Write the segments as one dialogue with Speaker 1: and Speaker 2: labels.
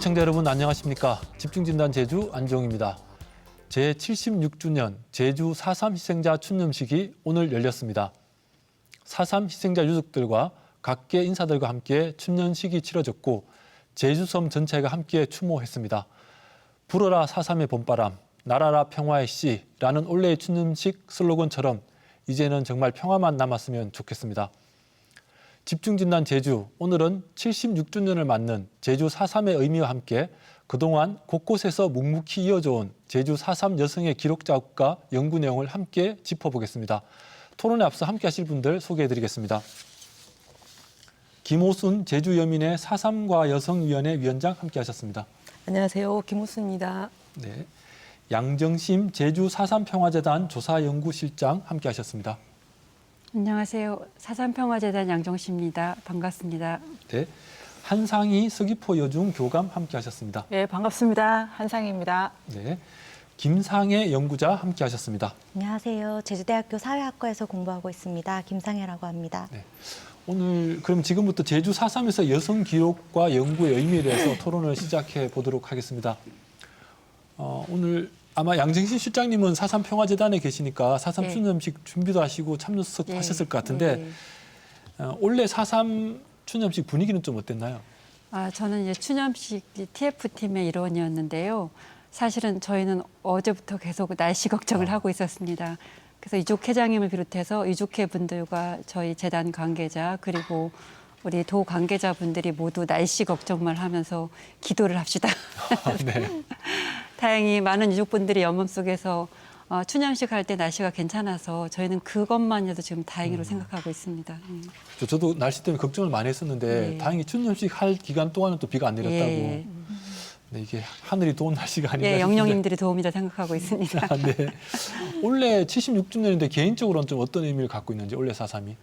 Speaker 1: 시청자 여러분 안녕하십니까? 집중진단 제주 안종입니다. 제76주년 제주 4.3 희생자 추념식이 오늘 열렸습니다. 4.3 희생자 유족들과 각계 인사들과 함께 추념식이 치러졌고 제주섬 전체가 함께 추모했습니다. 불어라 4.3의 봄바람, 날아라 평화의 씨라는 올해의 추념식 슬로건처럼 이제는 정말 평화만 남았으면 좋겠습니다. 집중진단 제주, 오늘은 76주년을 맞는 제주 4.3의 의미와 함께 그동안 곳곳에서 묵묵히 이어져온 제주 4.3 여성의 기록 자국과 연구 내용을 함께 짚어보겠습니다. 토론에 앞서 함께 하실 분들 소개해드리겠습니다. 김호순 제주여민의 4.3과 여성위원회 위원장 함께 하셨습니다.
Speaker 2: 안녕하세요. 김호순입니다.
Speaker 1: 네, 양정심 제주 4.3 평화재단 조사연구실장 함께 하셨습니다.
Speaker 3: 안녕하세요. 4.3 평화재단 양정씨입니다. 반갑습니다.
Speaker 1: 네, 한상희 서귀포 여중 교감 함께 하셨습니다.
Speaker 4: 네, 반갑습니다. 한상희입니다.
Speaker 1: 네, 김상혜 연구자 함께 하셨습니다.
Speaker 5: 안녕하세요. 제주대학교 사회학과에서 공부하고 있습니다. 김상혜라고 합니다.
Speaker 1: 네, 오늘 그럼 지금부터 제주 4.3에서 여성 기록과 연구의 의미에 대해서 토론을 시작해 보도록 하겠습니다. 오늘 아마 양정신 실장님은 4.3 평화재단에 계시니까 4.3 추념식 준비도 하시고 참여하셨을 것 같은데 올해 4.3 추념식 분위기는 좀 어땠나요?
Speaker 3: 저는 이제 추념식 TF팀의 일원이었는데요. 사실은 저희는 어제부터 계속 날씨 걱정을 하고 있었습니다. 그래서 이juk 회장님을 비롯해서 이죽회 분들과 저희 재단 관계자 그리고 우리 도 관계자분들이 모두 날씨 걱정만 하면서 기도를 합시다.
Speaker 1: 네.
Speaker 3: 다행히 많은 유족분들이 염원 속에서 추념식 할 때 날씨가 괜찮아서 저희는 그것만이라도 지금 다행으로 생각하고 있습니다.
Speaker 1: 저도 날씨 때문에 걱정을 많이 했었는데 다행히 추념식 할 기간 동안은 또 비가 안 내렸다고. 네, 이게 하늘이 도운 날씨가 아닌가 싶은데.
Speaker 3: 영령님들이 도움이라 생각하고 있습니다.
Speaker 1: 네. 올해 76주년인데 개인적으로는 좀 어떤 의미를 갖고 있는지 올해 4.3이.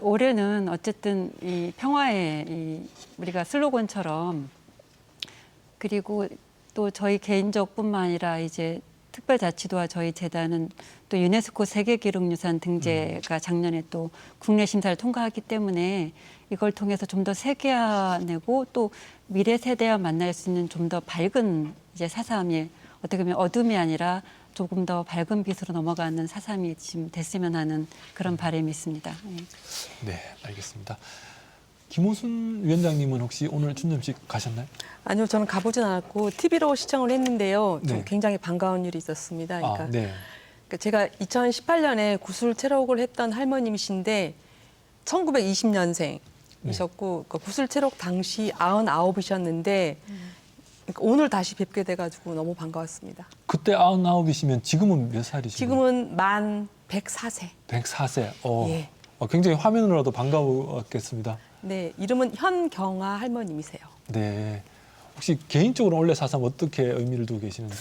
Speaker 3: 올해는 어쨌든 이 평화의 우리가 슬로건처럼 그리고 또 저희 개인적뿐만 아니라 이제 특별자치도와 저희 재단은 또 유네스코 세계기록유산 등재가 작년에 또 국내 심사를 통과했기 때문에 이걸 통해서 좀 더 세계화내고 또 미래 세대와 만날 수 있는 좀 더 밝은 이제 4.3이 어떻게 보면 어둠이 아니라 조금 더 밝은 빛으로 넘어가는 4.3이 지금 됐으면 하는 그런 바람이 있습니다.
Speaker 1: 네, 알겠습니다. 김호순 위원장님은 혹시 오늘 추념식 가셨나요?
Speaker 2: 아니요, 저는 가보진 않았고 TV로 시청을 했는데요. 좀
Speaker 1: 네.
Speaker 2: 굉장히 반가운 일이 있었습니다. 그러니까,
Speaker 1: 네.
Speaker 2: 그러니까 제가 2018년에 구술 체록을 했던 할머님이신데 1920년생이셨고 구술 체록 당시 99이셨는데 그러니까 오늘 다시 뵙게 돼가지고 너무 반가웠습니다.
Speaker 1: 그때 99이시면 지금은 몇 살이신가요?
Speaker 2: 지금은 만 104세.
Speaker 1: 104세.
Speaker 2: 예.
Speaker 1: 굉장히 화면으로도 반가웠겠습니다.
Speaker 2: 네, 이름은 현경아 할머님이세요.
Speaker 1: 네. 혹시 개인적으로 올해 4.3 어떻게 의미를 두고 계시는지?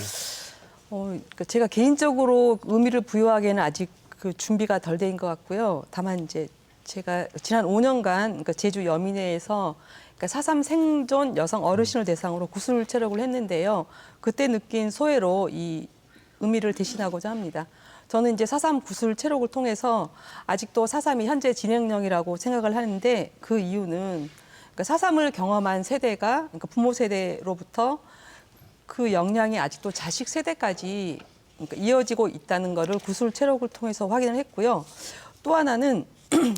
Speaker 2: 그러니까 제가 개인적으로 의미를 부여하기에는 아직 그 준비가 덜 된 것 같고요. 다만 이제 제가 지난 5년간 그러니까 제주 여민회에서 그러니까 4.3 생존 여성 어르신을 대상으로 구술 체력을 했는데요. 그때 느낀 소회로 이 의미를 대신하고자 합니다. 저는 이제 4.3 구술 체력을 통해서 아직도 4.3이 현재 진행형이라고 생각을 하는데 그 이유는 그러니까 4.3을 경험한 세대가 그러니까 부모 세대로부터 그 영향이 아직도 자식 세대까지 그러니까 이어지고 있다는 거를 구술 체력을 통해서 확인을 했고요. 또 하나는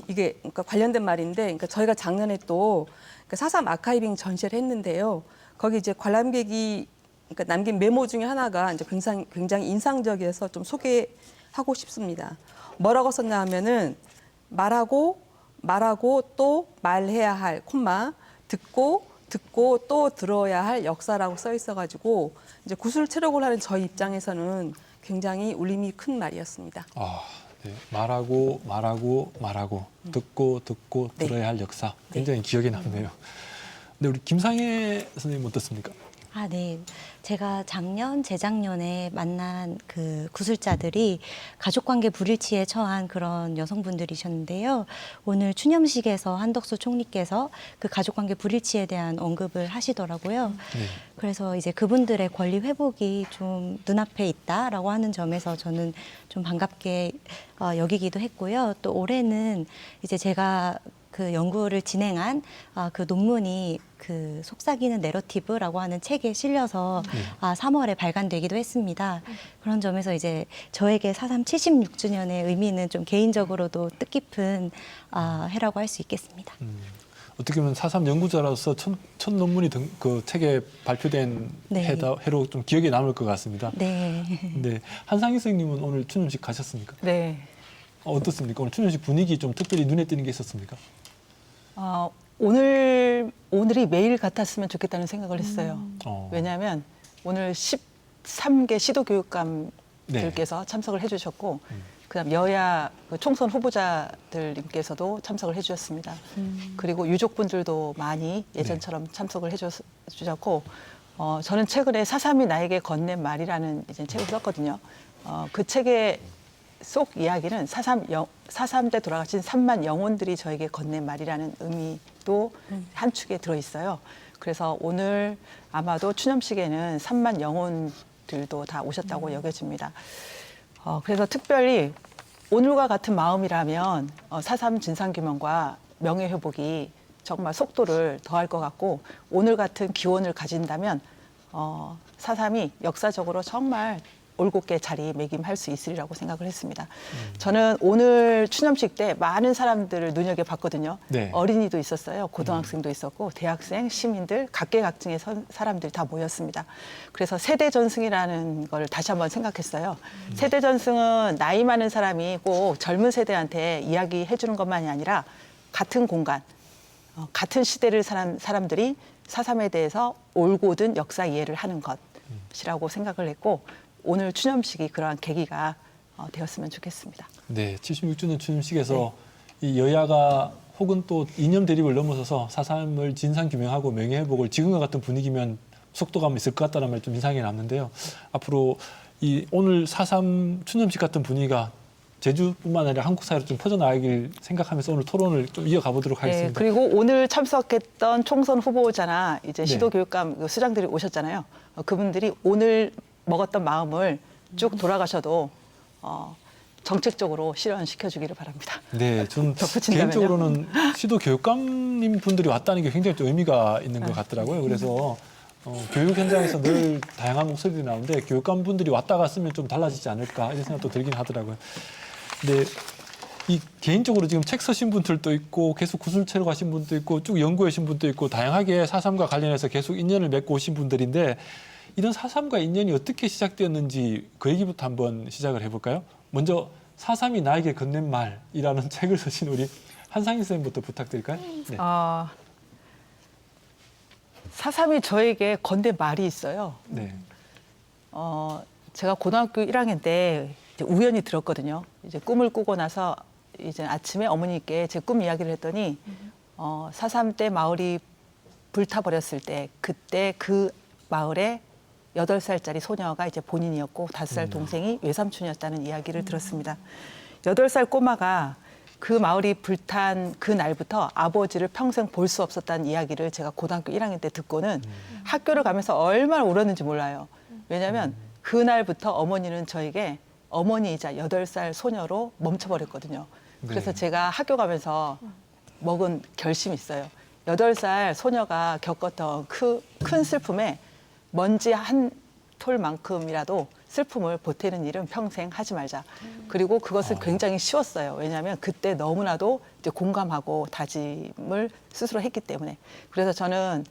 Speaker 2: 이게 그러니까 관련된 말인데 그러니까 저희가 작년에 또 그러니까 4.3 아카이빙 전시를 했는데요. 거기 이제 관람객이 그러니까 남긴 메모 중에 하나가 이제 굉장히 인상적이어서 좀 소개하고 싶습니다. 뭐라고 썼냐 하면은 말하고 또 말해야 할 콤마 듣고 또 들어야 할 역사라고 써 있어가지고 이제 구술 체력을 하는 저희 입장에서는 굉장히 울림이 큰 말이었습니다.
Speaker 1: 네. 말하고 듣고
Speaker 2: 네.
Speaker 1: 들어야 할 역사. 굉장히 기억에 남네요. 근데 우리 김상혜 선생님 어떻습니까?
Speaker 5: 네. 제가 재작년에 만난 그 구술자들이 가족관계 불일치에 처한 그런 여성분들이셨는데요. 오늘 추념식에서 한덕수 총리께서 그 가족관계 불일치에 대한 언급을 하시더라고요.
Speaker 1: 네.
Speaker 5: 그래서 이제 그분들의 권리 회복이 좀 눈앞에 있다라고 하는 점에서 저는 좀 반갑게 여기기도 했고요. 또 올해는 이제 제가 그 연구를 진행한 그 논문이 그 속삭이는 내러티브라고 하는 책에 실려서 3월에 발간되기도 했습니다. 그런 점에서 이제 저에게 4.3 76주년의 의미는 좀 개인적으로도 뜻깊은 해라고 할 수 있겠습니다.
Speaker 1: 어떻게 보면 4.3 연구자로서 첫 논문이 그 책에 발표된
Speaker 5: 네.
Speaker 1: 해로 좀 기억에 남을 것 같습니다.
Speaker 5: 네.
Speaker 1: 네, 한상희 선생님은 오늘 추념식 가셨습니까?
Speaker 4: 네.
Speaker 1: 어떻습니까? 오늘 추념식 분위기 좀 특별히 눈에 띄는 게 있었습니까?
Speaker 4: 오늘이 매일 같았으면 좋겠다는 생각을 했어요. 왜냐하면 오늘 13개 시도교육감들께서 참석을 해주셨고, 그다음 여야 그 총선 후보자들님께서도 참석을 해주셨습니다. 그리고 유족분들도 많이 예전처럼 참석을 해주셨고, 저는 최근에 4.3이 나에게 건넨 말이라는 이제 책을 썼거든요. 그 책의 속 이야기는 4.3 때 돌아가신 3만 영혼들이 저에게 건넨 말이라는 의미도 한 축에 들어있어요. 그래서 오늘 아마도 추념식에는 3만 영혼들도 다 오셨다고 여겨집니다. 그래서 특별히 오늘과 같은 마음이라면 4.3 진상규명과 명예회복이 정말 속도를 더할 것 같고, 오늘 같은 기원을 가진다면 4.3이 역사적으로 정말 올곧게 자리매김할 수 있으리라고 생각을 했습니다. 저는 오늘 추념식 때 많은 사람들을 눈여겨봤거든요.
Speaker 1: 네.
Speaker 4: 어린이도 있었어요. 고등학생도 있었고 대학생, 시민들, 각계각층의 사람들이 다 모였습니다. 그래서 세대전승이라는 걸 다시 한번 생각했어요. 세대전승은 나이 많은 사람이 꼭 젊은 세대한테 이야기해 주는 것만이 아니라 같은 공간, 같은 시대를 사는 사람들이 4.3에 대해서 올곧은 역사 이해를 하는 것이라고 생각을 했고, 오늘 추념식이 그러한 계기가 되었으면 좋겠습니다.
Speaker 1: 네, 76주년 추념식에서 이 여야가 혹은 또 이념 대립을 넘어서서 4.3을 진상규명하고 명예회복을 지금과 같은 분위기면 속도감이 있을 것 같다는 말이 좀 인상이 남는데요. 앞으로 이 오늘 4.3 추념식 같은 분위기가 제주뿐만 아니라 한국 사회로 좀 퍼져나가길 생각하면서 오늘 토론을 좀 이어가 보도록 하겠습니다.
Speaker 4: 네, 그리고 오늘 참석했던 총선 후보자나 이제 시도교육감 수장들이 오셨잖아요. 그분들이 오늘 먹었던 마음을 쭉 돌아가셔도 정책적으로 실현시켜 주기를 바랍니다.
Speaker 1: 네, 저는
Speaker 4: 덧붙인다면요?
Speaker 1: 개인적으로는 시도 교육감님 분들이 왔다는 게 굉장히 좀 의미가 있는 것 같더라고요. 그래서 교육 현장에서 늘 다양한 목소리들이 나오는데 교육감 분들이 왔다 갔으면 좀 달라지지 않을까 이런 생각도 들긴 하더라고요. 근데 이 개인적으로 지금 책 쓰신 분들도 있고 계속 구술체로 가신 분도 있고 쭉 연구해 오신 분도 있고 다양하게 4.3과 관련해서 계속 인연을 맺고 오신 분들인데, 이런 4.3과 인연이 어떻게 시작되었는지 그 얘기부터 한번 시작을 해볼까요? 먼저 4.3이 나에게 건넨 말이라는 책을 쓰신 우리 한상희 선생님부터 부탁드릴까요? 네.
Speaker 4: 4.3이 저에게 건넨 말이 있어요.
Speaker 1: 네.
Speaker 4: 제가 고등학교 1학년 때 이제 우연히 들었거든요. 이제 꿈을 꾸고 나서 이제 아침에 어머니께 제 꿈 이야기를 했더니 4.3 때 마을이 불타버렸을 때 그때 그 마을에 8살짜리 소녀가 이제 본인이었고 5살 동생이 외삼촌이었다는 이야기를 들었습니다. 8살 꼬마가 그 마을이 불탄 그 날부터 아버지를 평생 볼 수 없었다는 이야기를 제가 고등학교 1학년 때 듣고는 학교를 가면서 얼마나 울었는지 몰라요. 왜냐하면 그날부터 어머니는 저에게 어머니이자 8살 소녀로 멈춰버렸거든요. 그래서
Speaker 1: 네.
Speaker 4: 제가 학교 가면서 먹은 결심이 있어요. 8살 소녀가 겪었던 큰 슬픔에 먼지 한 톨만큼이라도 슬픔을 보태는 일은 평생 하지 말자. 그리고 그것은 굉장히 쉬웠어요. 왜냐하면 그때 너무나도 이제 공감하고 다짐을 스스로 했기 때문에. 그래서 저는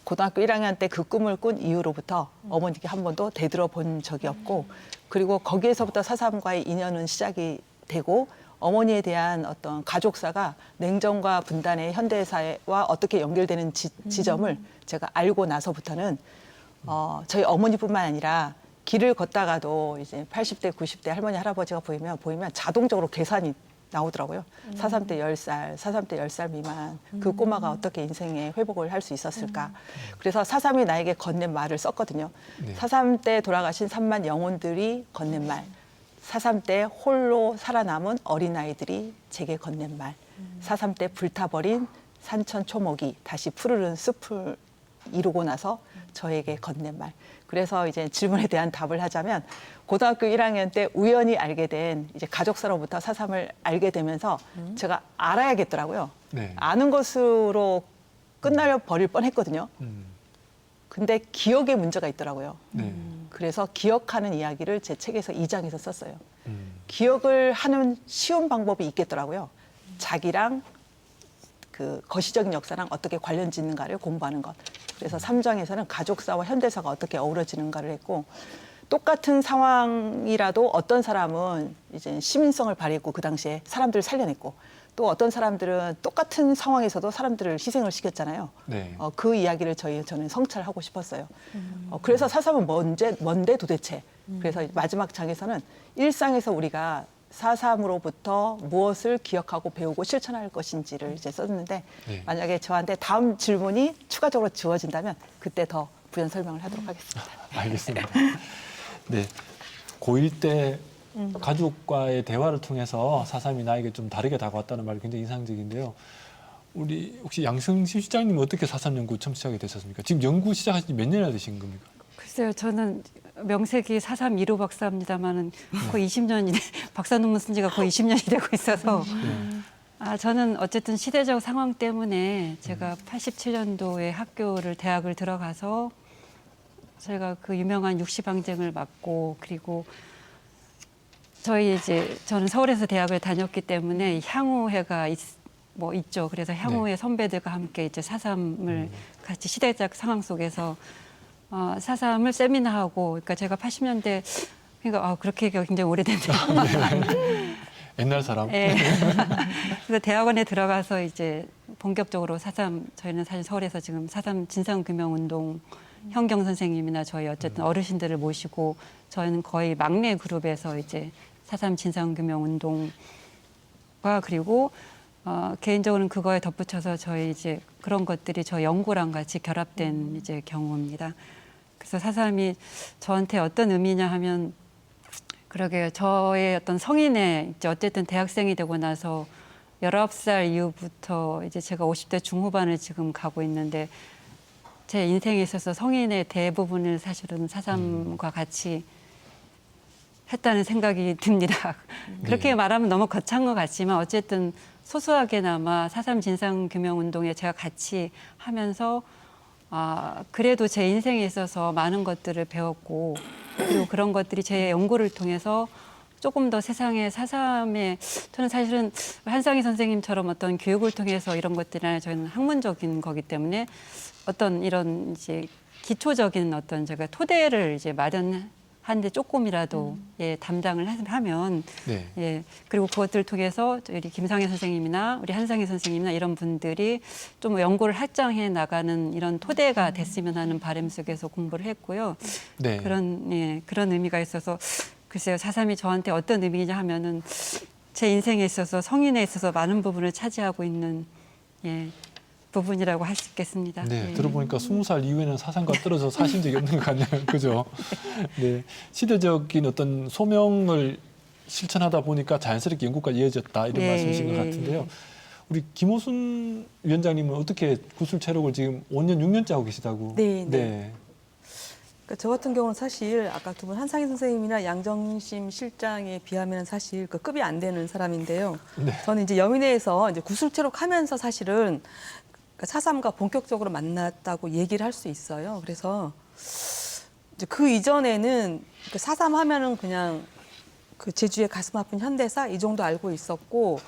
Speaker 4: 고등학교 1학년 때 그 꿈을 꾼 이후로부터 어머니께 한 번도 되들어 본 적이 없고, 그리고 거기에서부터 4.3과의 인연은 시작이 되고, 어머니에 대한 어떤 가족사가 냉전과 분단의 현대사회와 어떻게 연결되는 지점을 제가 알고 나서부터는 저희 어머니뿐만 아니라 길을 걷다가도 이제 80대, 90대 할머니, 할아버지가 보이면 자동적으로 계산이 나오더라고요. 4.3 때 10살, 4.3 때 10살 미만 그 꼬마가 어떻게 인생의 회복을 할 수 있었을까. 그래서 4.3이 나에게 건넨 말을 썼거든요.
Speaker 1: 네.
Speaker 4: 4.3 때 돌아가신 3만 영혼들이 건넨 말. 4.3 때 홀로 살아남은 어린아이들이 제게 건넨 말. 4.3 때 불타버린 산천 초목이 다시 푸르른 숲을 이루고 나서 저에게 건넨 말. 그래서 이제 질문에 대한 답을 하자면 고등학교 1학년 때 우연히 알게 된 이제 가족사로부터 4.3을 알게 되면서 제가 알아야겠더라고요.
Speaker 1: 네.
Speaker 4: 아는 것으로 끝날 버릴 뻔했거든요.
Speaker 1: 음.
Speaker 4: 근데 기억에 문제가 있더라고요.
Speaker 1: 네.
Speaker 4: 그래서 기억하는 이야기를 제 책에서 2장에서 썼어요.
Speaker 1: 음.
Speaker 4: 기억을 하는 쉬운 방법이 있겠더라고요. 자기랑 그 거시적인 역사랑 어떻게 관련 짓는가를 공부하는 것. 그래서 3장에서는 가족사와 현대사가 어떻게 어우러지는가를 했고, 똑같은 상황이라도 어떤 사람은 이제 시민성을 발휘했고 그 당시에 사람들을 살려냈고, 또 어떤 사람들은 똑같은 상황에서도 사람들을 희생을 시켰잖아요.
Speaker 1: 네.
Speaker 4: 그 이야기를 저는 성찰하고 싶었어요. 그래서 4.3은 뭔데 도대체. 그래서 마지막 장에서는 일상에서 우리가 4.3으로부터 무엇을 기억하고 배우고 실천할 것인지를 이제 썼는데,
Speaker 1: 네.
Speaker 4: 만약에 저한테 다음 질문이 추가적으로 주어진다면 그때 더 부연 설명을 하도록 하겠습니다.
Speaker 1: 알겠습니다. 네. 고1 때 가족과의 대화를 통해서 4.3이 나에게 좀 다르게 다가왔다는 말이 굉장히 인상적인데요. 우리 혹시 양승식 실장님은 어떻게 4.3 연구 처음 시작이 되셨습니까? 지금 연구 시작하신 지 몇 년이나 되신 겁니까?
Speaker 3: 글쎄요, 저는 명색이 4.3 1호 박사입니다만은 거의 20년이 박사 논문 쓴 지가 거의 20년이 되고 있어서 저는 어쨌든 시대적 상황 때문에 제가 87년도에 대학을 들어가서 제가 그 유명한 육시방쟁을 맞고, 그리고 저는 서울에서 대학을 다녔기 때문에 향후회가 있죠. 그래서 향후회 선배들과 함께 이제 4.3을 같이 시대적 상황 속에서 4.3을 세미나하고, 그러니까 제가 80년대, 그러니까 그렇게 얘기가 굉장히 오래됐네요.
Speaker 1: 옛날 사람.
Speaker 3: 네. 그래서 대학원에 들어가서 이제 본격적으로 4.3, 저희는 사실 서울에서 지금 4.3 진상규명운동 현경 선생님이나 저희 어쨌든 어르신들을 모시고, 저희는 거의 막내 그룹에서 이제 4.3 진상규명운동과, 그리고 개인적으로는 그거에 덧붙여서 저희 이제 그런 것들이 저희 연구랑 같이 결합된 이제 경우입니다. 그래서 4.3이 저한테 어떤 의미냐 하면, 그러게요. 저의 어떤 성인의 이제 어쨌든 대학생이 되고 나서 19살 이후부터 이제 제가 50대 중후반을 지금 가고 있는데, 제 인생에 있어서 성인의 대부분을 사실은 4.3과 같이 했다는 생각이 듭니다. 그렇게 말하면 너무 거창한 것 같지만 어쨌든 소소하게나마 4.3 진상규명운동에 제가 같이 하면서 그래도 제 인생에 있어서 많은 것들을 배웠고, 그리고 그런 것들이 제 연구를 통해서 조금 더 세상에 4.3에, 저는 사실은 한상희 선생님처럼 어떤 교육을 통해서 이런 것들이나 저희는 학문적인 거기 때문에 어떤 이런 이제 기초적인 어떤 제가 토대를 이제 마련하는데 조금이라도 담당을 하면
Speaker 1: 네.
Speaker 3: 그리고 그것들을 통해서 우리 김상혜 선생님이나 우리 한상희 선생님이나 이런 분들이 좀 연구를 확장해 나가는 이런 토대가 됐으면 하는 바람 속에서 공부를 했고요.
Speaker 1: 네.
Speaker 3: 그런 의미가 있어서, 글쎄요, 4.3이 저한테 어떤 의미냐 하면은 제 인생에 있어서 성인에 있어서 많은 부분을 차지하고 있는 부분이라고 할 수 있겠습니다.
Speaker 1: 네, 들어보니까 20살 이후에는 4.3과 떨어져 사신 적이 없는 것 같네요. 그죠? 네. 시대적인 어떤 소명을 실천하다 보니까 자연스럽게 연구까지 이어졌다, 이런 말씀이신 것 같은데요. 우리 김호순 위원장님은 어떻게 구술 체력을 지금 5년, 6년째 하고 계시다고?
Speaker 2: 네.
Speaker 1: 네.
Speaker 2: 저 같은 경우는 사실 아까 두 분 한상희 선생님이나 양정심 실장에 비하면 사실 그 급이 안 되는 사람인데요.
Speaker 1: 네.
Speaker 2: 저는 이제 여민회에서 이제 구술체력 하면서 사실은 4.3과 본격적으로 만났다고 얘기를 할 수 있어요. 그래서 이제 그 이전에는 4.3 하면은 그냥 그 제주의 가슴 아픈 현대사 이 정도 알고 있었고,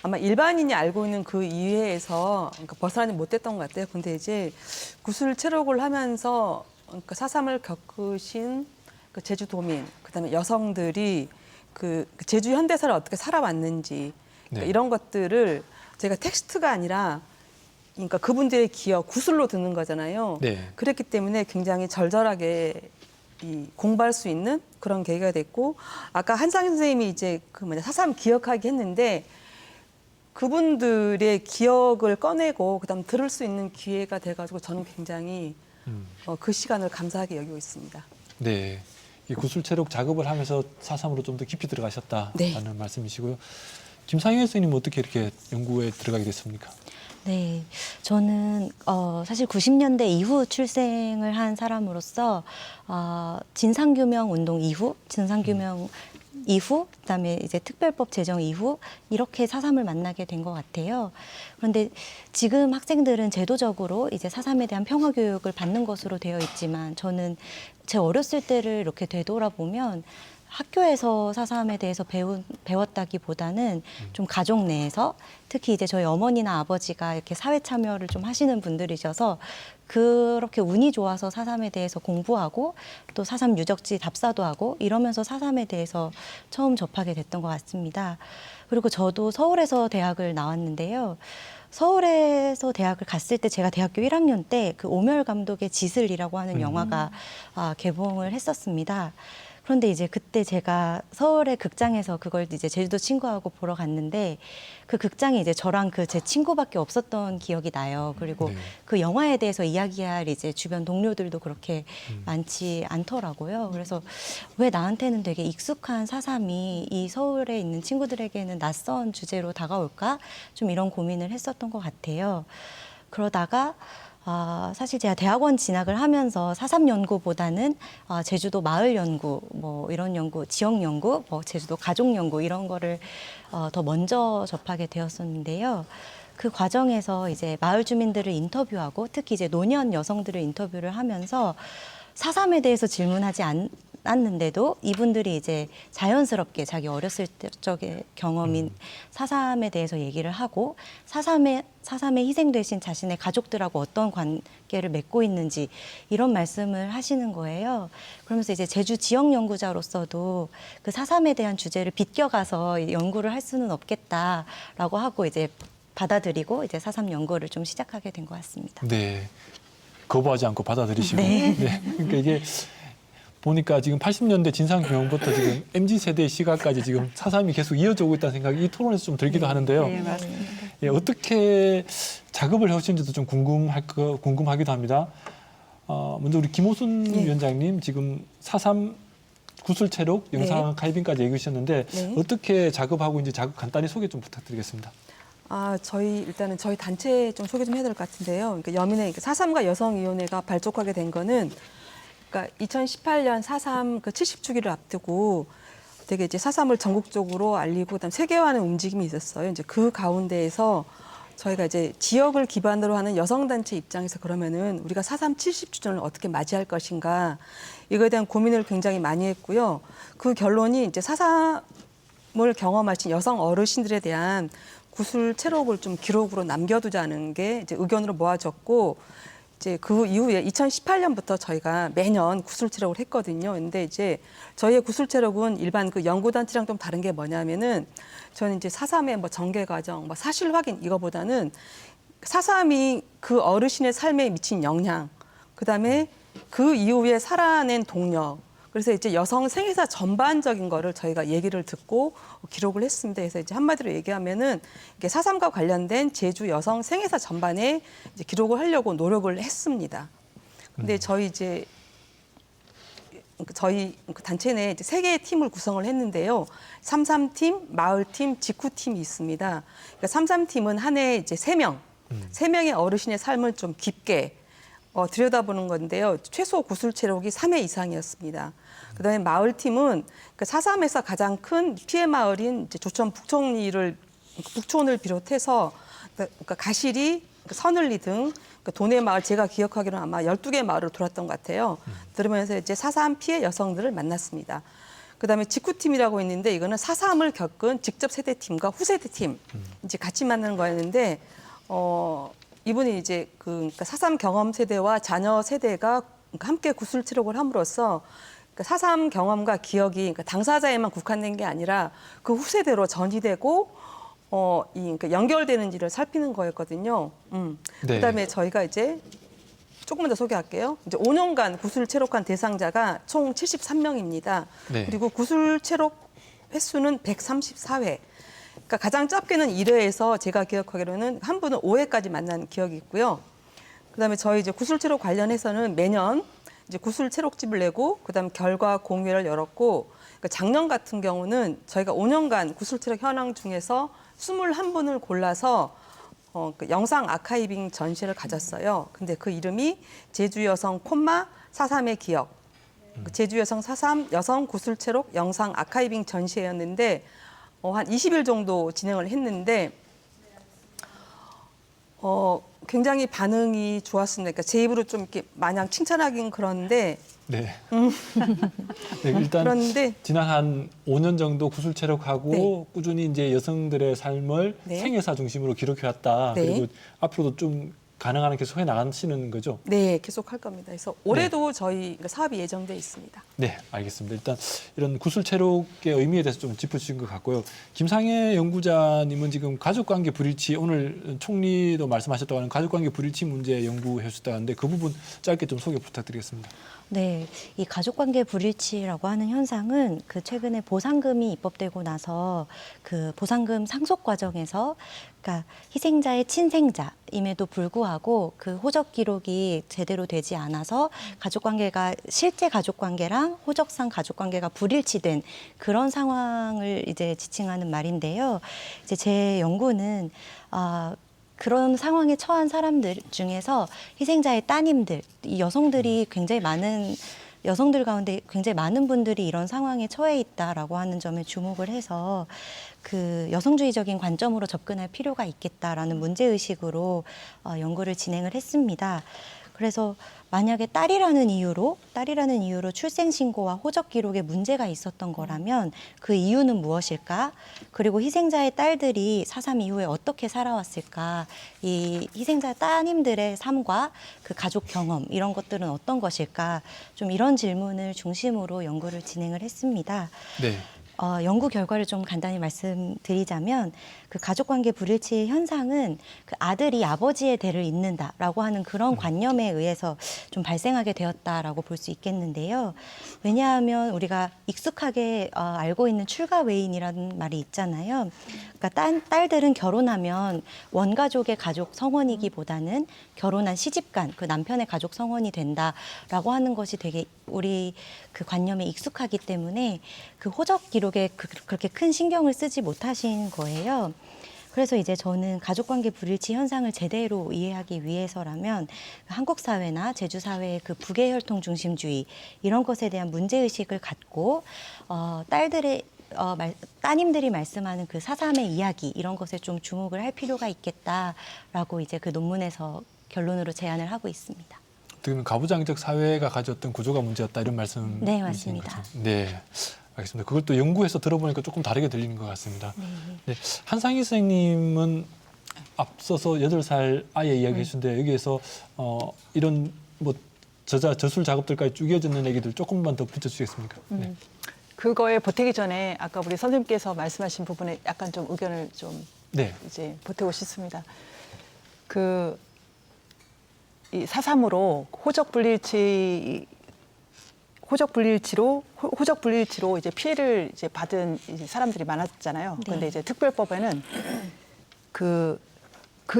Speaker 2: 아마 일반인이 알고 있는 그 이외에서 벗어나지 못했던 것 같아요. 근데 이제 구술 체력을 하면서 4.3을 겪으신 그 제주도민, 그다음에 여성들이 그 제주 현대사를 어떻게 살아왔는지,
Speaker 1: 네.
Speaker 2: 이런 것들을 제가 텍스트가 아니라, 그러니까 그분들의 기억, 구술로 듣는 거잖아요.
Speaker 1: 네.
Speaker 2: 그랬기 때문에 굉장히 절절하게 공부할 수 있는 그런 계기가 됐고, 아까 한상희 선생님이 이제 4.3 기억하기 했는데, 그분들의 기억을 꺼내고 그다음 들을 수 있는 기회가 돼가지고 저는 굉장히 그 시간을 감사하게 여기고 있습니다.
Speaker 1: 네. 이 구술 체력 작업을 하면서 4.3으로 좀 더 깊이 들어가셨다라는
Speaker 2: 네.
Speaker 1: 말씀이시고요. 김상현 선생님은 어떻게 이렇게 연구에 들어가게 됐습니까?
Speaker 5: 네, 저는 사실 90년대 이후 출생을 한 사람으로서 진상규명 운동 이후, 그다음에 이제 특별법 제정 이후 이렇게 사삼을 만나게 된 것 같아요. 그런데 지금 학생들은 제도적으로 이제 사삼에 대한 평화 교육을 받는 것으로 되어 있지만 저는 제 어렸을 때를 이렇게 되돌아보면 학교에서 사삼에 대해서 배웠다기보다는 좀 가족 내에서 특히 이제 저희 어머니나 아버지가 이렇게 사회 참여를 좀 하시는 분들이셔서 그렇게 운이 좋아서 사삼에 대해서 공부하고 또 사삼 유적지 답사도 하고 이러면서 사삼에 대해서 처음 접하게 됐던 것 같습니다. 그리고 저도 서울에서 대학을 나왔는데요. 서울에서 대학을 갔을 때 제가 대학교 1학년 때 그 오멸 감독의 지슬이라고 하는 영화가 개봉을 했었습니다. 그런데 이제 그때 제가 서울의 극장에서 그걸 이제 제주도 친구하고 보러 갔는데 그 극장에 이제 저랑 그 제 친구밖에 없었던 기억이 나요. 그리고 그 영화에 대해서 이야기할 이제 주변 동료들도 그렇게 많지 않더라고요. 그래서 왜 나한테는 되게 익숙한 사삼이 이 서울에 있는 친구들에게는 낯선 주제로 다가올까? 좀 이런 고민을 했었던 것 같아요. 그러다가 사실 제가 대학원 진학을 하면서 사삼 연구보다는 제주도 마을 연구, 뭐 이런 연구, 지역 연구, 뭐 제주도 가족 연구 이런 거를 더 먼저 접하게 되었었는데요. 그 과정에서 이제 마을 주민들을 인터뷰하고 특히 이제 노년 여성들을 인터뷰를 하면서 사삼에 대해서 질문하지 않았는데도 이분들이 이제 자연스럽게 자기 어렸을 때 적의 경험인 사삼에 대해서 얘기를 하고 사삼에 희생되신 자신의 가족들하고 어떤 관계를 맺고 있는지 이런 말씀을 하시는 거예요. 그러면서 이제 제주 지역 연구자로서도 그 사삼에 대한 주제를 비껴가서 연구를 할 수는 없겠다라고 하고 이제 받아들이고 이제 사삼 연구를 좀 시작하게 된 것 같습니다.
Speaker 1: 네, 거부하지 않고 받아들이시고. 네. 그러니까 이게 보니까 지금 80년대 진상규명부터 지금 MZ세대의 시각까지 지금 사삼이 계속 이어져 오고 있다는 생각이 이 토론에서 좀 들기도 하는데요.
Speaker 3: 네, 맞습니다.
Speaker 1: 예, 어떻게 작업을 해오시는지도 좀 궁금하기도 합니다. 먼저 우리 김호순 위원장님 지금 사삼 구술체록 영상 카이빙까지 얘기해 주셨는데 어떻게 작업하고 있는지 작업 간단히 소개 좀 부탁드리겠습니다.
Speaker 2: 일단은 저희 단체 좀 소개 좀 해야 될 것 같은데요. 그러니까 여민의 사삼가 여성위원회가 발족하게 된 거는 그러니까 2018년 사삼 그 70주기를 앞두고 되게 이제 사삼을 전국적으로 알리고 그다음 세계화하는 움직임이 있었어요. 이제 그 가운데에서 저희가 이제 지역을 기반으로 하는 여성단체 입장에서 그러면은 우리가 사삼 70주년을 어떻게 맞이할 것인가 이거에 대한 고민을 굉장히 많이 했고요. 그 결론이 이제 사삼을 경험하신 여성 어르신들에 대한 구술 체록을 좀 기록으로 남겨두자는 게 이제 의견으로 모아졌고 이제 그 이후에 2018년부터 저희가 매년 구술 체록을 했거든요. 근데 이제 저희의 구술 체록은 일반 그 연구단체랑 좀 다른 게 뭐냐면은 저는 이제 사삼의 뭐 전개 과정, 뭐 사실 확인 이거보다는 사삼이 그 어르신의 삶에 미친 영향, 그다음에 그 이후에 살아낸 동력, 그래서 이제 여성 생애사 전반적인 거를 저희가 얘기를 듣고 기록을 했습니다. 그래서 이제 한마디로 얘기하면은 이게 사삼과 관련된 제주 여성 생애사 전반에 이제 기록을 하려고 노력을 했습니다. 근데 저희 단체 내에 이제 3개의 팀을 구성을 했는데요. 삼삼팀, 마을팀, 직후팀이 있습니다. 그러니까 삼삼팀은 한 해에 이제 3명, 3명의 어르신의 삶을 좀 깊게 들여다보는 건데요. 최소 구술 체록이 3회 이상이었습니다. 그다음에 마을팀은 그 사삼에서 가장 큰 피해 마을인 이제 조천 북촌을 비롯해서 그러니까 가시리, 서늘리 등 도내 마을 제가 기억하기로는 아마 12개 마을을 돌았던 것 같아요. 들으면서 이제 사삼 피해 여성들을 만났습니다. 그다음에 직후팀이라고 있는데 이거는 사삼을 겪은 직접 세대팀과 후세대팀 이제 같이 만나는 거였는데 이분이 이제 그러니까 사삼 경험 세대와 자녀 세대가 함께 구술 체록을 함으로써 그러니까 사삼 경험과 기억이 그러니까 당사자에만 국한된 게 아니라 그 후세대로 전이되고 그러니까 연결되는지를 살피는 거였거든요. 그다음에 저희가 이제 조금만 더 소개할게요. 이제 5년간 구술 체록한 대상자가 총 73명입니다. 그리고 구술 체록 횟수는 134회. 그러니까 가장 짧게는 1회에서 제가 기억하기로는 한 분은 5회까지 만난 기억이 있고요. 그다음에 저희 이제 구술 체록 관련해서는 매년 이제 구술 체록집을 내고 그다음 결과 공유회를 열었고 그러니까 작년 같은 경우는 저희가 5년간 구술 체록 현황 중에서 21분을 골라서 그 영상 아카이빙 전시를 가졌어요. 근데 그 이름이 제주 여성 콤마 4.3의 기억. 그 제주 여성 4.3 여성 구슬체록 영상 아카이빙 전시회였는데 한 20일 정도 진행을 했는데 굉장히 반응이 좋았습니다. 그러니까 제 입으로 좀 이렇게 마냥 칭찬하긴 그런데
Speaker 1: 네. 네, 일단
Speaker 2: 그런데
Speaker 1: 지난 한 5년 정도 구슬 체력하고 꾸준히 이제 여성들의 삶을
Speaker 2: 네.
Speaker 1: 생애사 중심으로 기록해 왔다.
Speaker 2: 네.
Speaker 1: 그리고 앞으로도 좀 가능한 한 계속 해 나가시는 거죠?
Speaker 2: 네, 계속 할 겁니다. 그래서 올해도 저희 사업이 예정돼 있습니다.
Speaker 1: 네, 알겠습니다. 일단 이런 구슬 체력의 의미에 대해서 좀 짚어주신 것 같고요. 김상혜 연구자님은 지금 가족관계 불일치, 오늘 총리도 말씀하셨다고 하는 가족관계 불일치 문제 연구해 주셨다는데 그 부분 짧게 좀 소개 부탁드리겠습니다.
Speaker 5: 네, 이 가족관계 불일치라고 하는 현상은 그 최근에 보상금이 입법되고 나서 그 보상금 상속 과정에서 그러니까 희생자의 친생자임에도 불구하고 그 호적 기록이 제대로 되지 않아서 가족관계가 실제 가족관계랑 호적상 가족관계가 불일치된 그런 상황을 이제 지칭하는 말인데요. 이제 제 연구는 그런 상황에 처한 사람들 중에서 희생자의 따님들, 이 여성들이 굉장히 많은 여성들 가운데 굉장히 많은 분들이 이런 상황에 처해 있다라고 하는 점에 주목을 해서 그 여성주의적인 관점으로 접근할 필요가 있겠다라는 문제의식으로 연구를 진행을 했습니다. 그래서 만약에 딸이라는 이유로 출생신고와 호적 기록에 문제가 있었던 거라면 그 이유는 무엇일까? 그리고 희생자의 딸들이 4.3 이후에 어떻게 살아왔을까? 이 희생자 따님들의 삶과 그 가족 경험 이런 것들은 어떤 것일까? 좀 이런 질문을 중심으로 연구를 진행을 했습니다.
Speaker 1: 네.
Speaker 5: 연구 결과를 좀 간단히 말씀드리자면 그 가족관계 불일치 현상은 그 아들이 아버지의 대를 잇는다라고 하는 그런 관념에 의해서 좀 발생하게 되었다라고 볼 수 있겠는데요. 왜냐하면 우리가 익숙하게 알고 있는 출가 외인이라는 말이 있잖아요. 그러니까 딸들은 결혼하면 원가족의 가족 성원이기보다는 결혼한 시집간 그 남편의 가족 성원이 된다라고 하는 것이 되게 우리 그 관념에 익숙하기 때문에 그 호적 기록에 그렇게 큰 신경을 쓰지 못하신 거예요. 그래서 이제 저는 가족관계 불일치 현상을 제대로 이해하기 위해서라면 한국 사회나 제주 사회의 그 부계혈통 중심주의 이런 것에 대한 문제의식을 갖고 따님들이 말씀하는 그 4.3의 이야기 이런 것에 좀 주목을 할 필요가 있겠다라고 이제 그 논문에서 결론으로 제안을 하고 있습니다.
Speaker 1: 지금 가부장적 사회가 가졌던 구조가 문제였다 이런 말씀이신
Speaker 5: 네, 맞습니다.
Speaker 1: 거죠? 네, 알겠습니다. 그걸 또 연구해서 들어보니까 조금 다르게 들리는 것 같습니다. 네, 한상희 선생님은 앞서서 8살 아이 이야기 해주셨는데 여기에서 이런 뭐 저술 작업들까지 쭉 이어지는 얘기들 조금만 더 붙여주시겠습니까? 네.
Speaker 4: 그거에 보태기 전에 아까 우리 선생님께서 말씀하신 부분에 약간 좀 의견을 좀
Speaker 1: 네.
Speaker 4: 이제 보태고 싶습니다. 이 4.3으로 호적 불일치로 이제 피해를 이제 받은 이제 사람들이 많았잖아요. 그런데 이제 특별법에는 그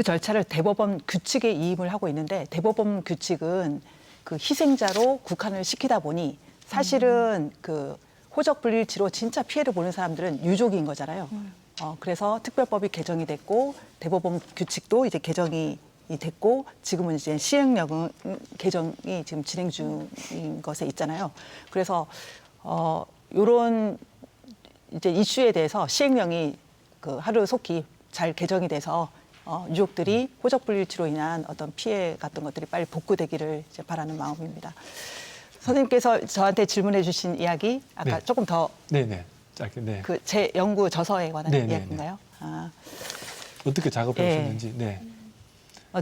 Speaker 4: 절차를 대법원 규칙에 이임을 하고 있는데 대법원 규칙은 그 희생자로 국한을 시키다 보니 사실은 그 호적 불일치로 진짜 피해를 보는 사람들은 유족인 거잖아요. 그래서 특별법이 개정이 됐고 대법원 규칙도 이제 개정이 됐고 지금은 이제 시행령은 개정이 지금 진행 중인 것에 있잖아요. 그래서 이런 이제 이슈에 대해서 시행령이 그 하루속히 잘 개정이 돼서 유족들이 호적 불일치로 인한 어떤 피해 같은 것들이 빨리 복구되기를 이제 바라는 마음입니다. 선생님께서 저한테 질문해 주신 이야기 아까
Speaker 1: 네.
Speaker 4: 조금 더
Speaker 1: 네네. 짧게. 네.
Speaker 4: 그 제 연구 저서에 관한
Speaker 1: 네네네.
Speaker 4: 이야기인가요?
Speaker 1: 어떻게 작업해
Speaker 4: 예.
Speaker 1: 오셨는지. 네.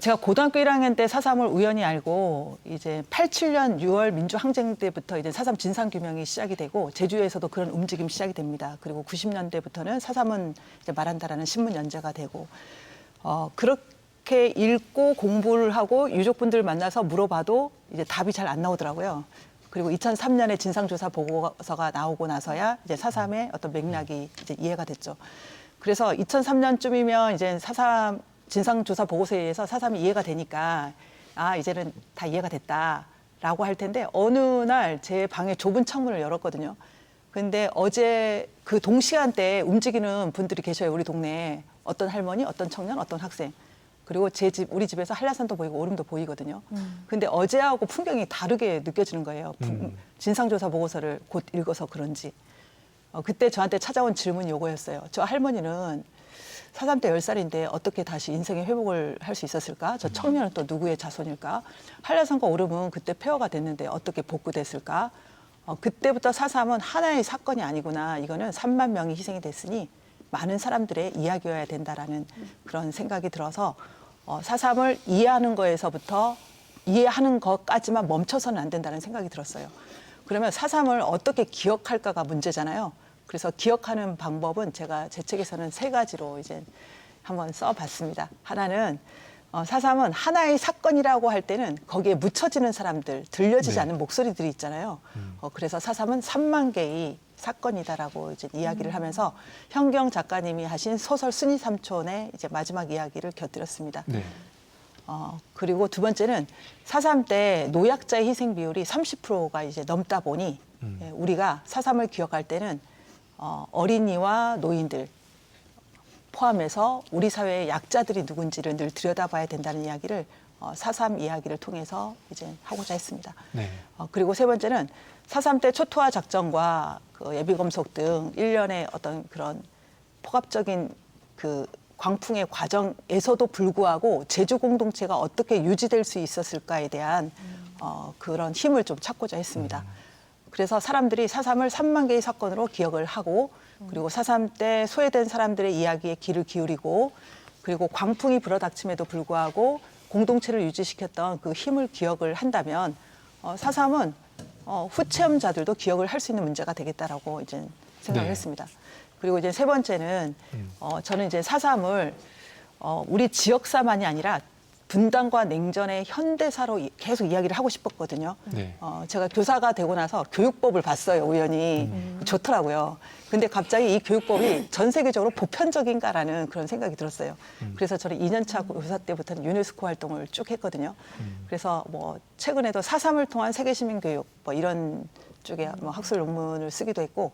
Speaker 4: 제가 고등학교 1학년 때 4.3을 우연히 알고 이제 87년 6월 민주항쟁 때부터 이제 4.3 진상규명이 시작이 되고 제주에서도 그런 움직임이 시작이 됩니다. 그리고 90년대부터는 4.3은 이제 말한다라는 신문 연재가 되고 그렇게 읽고 공부를 하고 유족분들 만나서 물어봐도 이제 답이 잘 안 나오더라고요. 그리고 2003년에 진상조사 보고서가 나오고 나서야 이제 4.3의 어떤 맥락이 이제 이해가 됐죠. 그래서 2003년쯤이면 이제 4.3 진상조사 보고서에 의해서 4.3이 이해가 되니까 이제는 다 이해가 됐다라고 할 텐데 어느 날 제 방에 좁은 창문을 열었거든요. 근데 어제 그 동시간대에 움직이는 분들이 계셔요. 우리 동네에. 어떤 할머니, 어떤 청년, 어떤 학생. 그리고 제 집, 우리 집에서 한라산도 보이고 오름도 보이거든요. 근데 어제하고 풍경이 다르게 느껴지는 거예요. 진상조사 보고서를 곧 읽어서 그런지. 그때 저한테 찾아온 질문이 요거였어요. 저 할머니는 4.3 때 10살인데 어떻게 다시 인생의 회복을 할 수 있었을까? 저 청년은 또 누구의 자손일까? 한라산과 오름은 그때 폐허가 됐는데 어떻게 복구됐을까? 그때부터 4.3은 하나의 사건이 아니구나. 이거는 3만 명이 희생이 됐으니 많은 사람들의 이야기여야 된다라는 그런 생각이 들어서 4.3을 이해하는 거에서부터 이해하는 것까지만 멈춰서는 안 된다는 생각이 들었어요. 그러면 4.3을 어떻게 기억할까가 문제잖아요. 그래서 기억하는 방법은 제가 제 책에서는 3가지로 이제 한번 써봤습니다. 하나는 4.3은 하나의 사건이라고 할 때는 거기에 묻혀지는 사람들, 들려지지 않는 목소리들이 있잖아요. 그래서 4.3은 3만 개의 사건이다라고 이제 이야기를 하면서 현경 작가님이 하신 소설 순이 삼촌의 이제 마지막 이야기를 곁들였습니다. 네. 그리고 두 번째는 4.3 때 노약자의 희생 비율이 30%가 이제 넘다 보니 우리가 4.3을 기억할 때는 어린이와 노인들 포함해서 우리 사회의 약자들이 누군지를 늘 들여다봐야 된다는 이야기를 4.3 이야기를 통해서 이제 하고자 했습니다. 네. 그리고 세 번째는 4.3 때 초토화 작전과 그 예비검속 등 일련의 어떤 그런 포괄적인 그 광풍의 과정에서도 불구하고 제주 공동체가 어떻게 유지될 수 있었을까에 대한 그런 힘을 좀 찾고자 했습니다. 그래서 사람들이 4.3을 3만 개의 사건으로 기억을 하고 그리고 4.3 때 소외된 사람들의 이야기에 귀를 기울이고 그리고 광풍이 불어닥침에도 불구하고 공동체를 유지시켰던 그 힘을 기억을 한다면 4.3은 후체험자들도 기억을 할 수 있는 문제가 되겠다라고 이제 생각을 했습니다. 그리고 이제 세 번째는 저는 이제 4.3을 우리 지역사만이 아니라 분단과 냉전의 현대사로 계속 이야기를 하고 싶었거든요. 네. 제가 교사가 되고 나서 교육법을 봤어요, 우연히. 좋더라고요. 근데 갑자기 이 교육법이 전 세계적으로 보편적인가라는 그런 생각이 들었어요. 그래서 저는 2년차 교사 때부터는 유네스코 활동을 쭉 했거든요. 그래서 뭐 최근에도 4.3을 통한 세계시민교육 뭐 이런 쪽에 뭐 학술 논문을 쓰기도 했고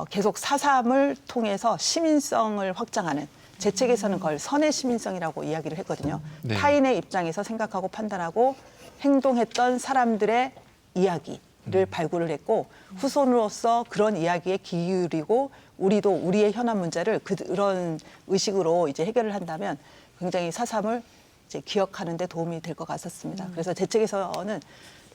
Speaker 4: 계속 4.3을 통해서 시민성을 확장하는 제 책에서는 그걸 선의 시민성이라고 이야기를 했거든요. 네. 타인의 입장에서 생각하고 판단하고 행동했던 사람들의 이야기를 발굴을 했고 후손으로서 그런 이야기에 귀 기울이고 우리도 우리의 현안 문제를 그런 의식으로 이제 해결을 한다면 굉장히 4.3을 이제 기억하는 데 도움이 될 것 같았습니다. 그래서 제 책에서는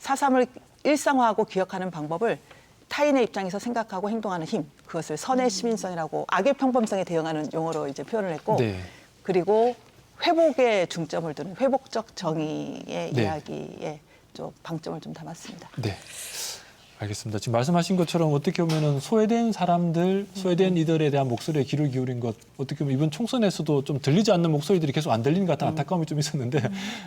Speaker 4: 4.3을 일상화하고 기억하는 방법을 타인의 입장에서 생각하고 행동하는 힘, 그것을 선의 시민성이라고 악의 평범성에 대응하는 용어로 이제 표현을 했고, 네. 그리고 회복에 중점을 두는 회복적 정의의 네. 이야기에 좀 방점을 좀 담았습니다.
Speaker 1: 네, 알겠습니다. 지금 말씀하신 것처럼 어떻게 보면은 소외된 사람들, 소외된 이들에 대한 목소리에 귀를 기울인 것, 어떻게 보면 이번 총선에서도 좀 들리지 않는 목소리들이 계속 안 들리는 것 같은 안타까움이 좀 있었는데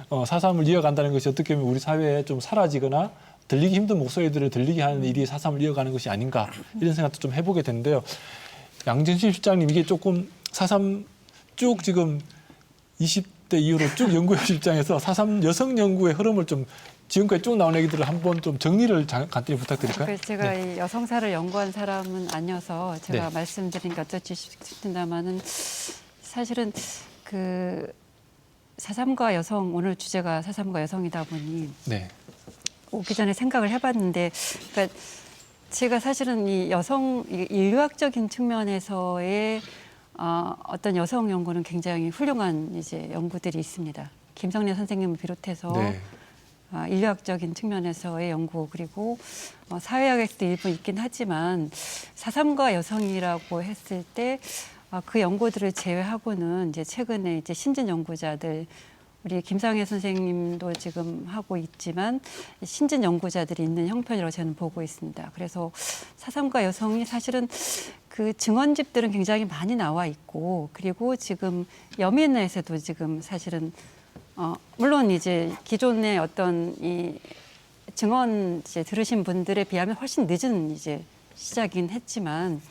Speaker 1: 4.3을 이어간다는 것이 어떻게 보면 우리 사회에 좀 사라지거나 들리기 힘든 목소리들을 들리게 하는 일이 4.3을 이어가는 것이 아닌가 이런 생각도 좀 해보게 되는데요. 양진실 실장님 이게 조금 4.3 쭉 지금 20대 이후로 쭉 연구해 주실 입장에서 4.3 여성 연구의 흐름을 좀 지금까지 쭉 나온 얘기들을 한번 좀 정리를 간단히 부탁드릴까요?
Speaker 3: 제가
Speaker 1: 네.
Speaker 3: 이 여성사를 연구한 사람은 아니어서 제가
Speaker 1: 네.
Speaker 3: 말씀드리니까 어쩔지 싶습니다만은 사실은 그 4.3과 여성 오늘 주제가 4.3과 여성이다 보니 네. 오기 전에 생각을 해봤는데, 그러니까 제가 사실은 이 여성 인류학적인 측면에서의 어떤 여성 연구는 굉장히 훌륭한 이제 연구들이 있습니다. 김성래 선생님을 비롯해서 네. 인류학적인 측면에서의 연구 그리고 사회학에서도 일부 있긴 하지만 4.3과 여성이라고 했을 때 그 연구들을 제외하고는 이제 최근에 이제 신진 연구자들 우리 김상혜 선생님도 지금 하고 있지만 신진 연구자들이 있는 형편이라고 저는 보고 있습니다. 그래서 4.3과 여성이 사실은 그 증언집들은 굉장히 많이 나와 있고 그리고 지금 여민에서도 지금 사실은 물론 이제 기존의 어떤 이 증언 이제 들으신 분들에 비하면 훨씬 늦은 이제 시작이긴 했지만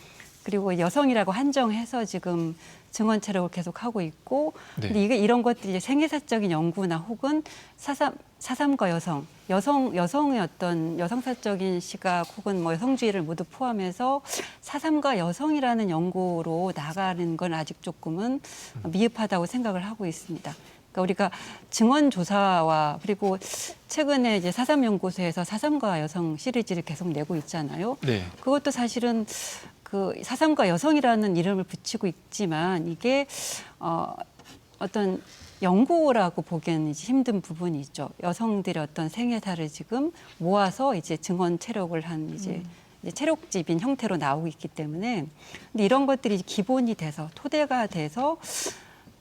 Speaker 3: 그리고 여성이라고 한정해서 지금 증언 촬영을 계속 하고 있고, 네. 근데 이게 이런 것들이 이제 생애사적인 연구나 혹은 4.3과 여성의 어떤 여성사적인 시각 혹은 뭐 여성주의를 모두 포함해서 4.3과 여성이라는 연구로 나가는 건 아직 조금은 미흡하다고 생각을 하고 있습니다. 그러니까 우리가 증언 조사와 그리고 최근에 이제 4.3 연구소에서 4.3과 여성 시리즈를 계속 내고 있잖아요.
Speaker 1: 네.
Speaker 3: 그것도 사실은 그 4.3과 여성이라는 이름을 붙이고 있지만 이게 어떤 연구라고 보기에는 이제 힘든 부분이 있죠. 여성들의 어떤 생애사를 지금 모아서 이제 증언 체력을 한 이제 체력집인 형태로 나오고 있기 때문에 근데 이런 것들이 기본이 돼서 토대가 돼서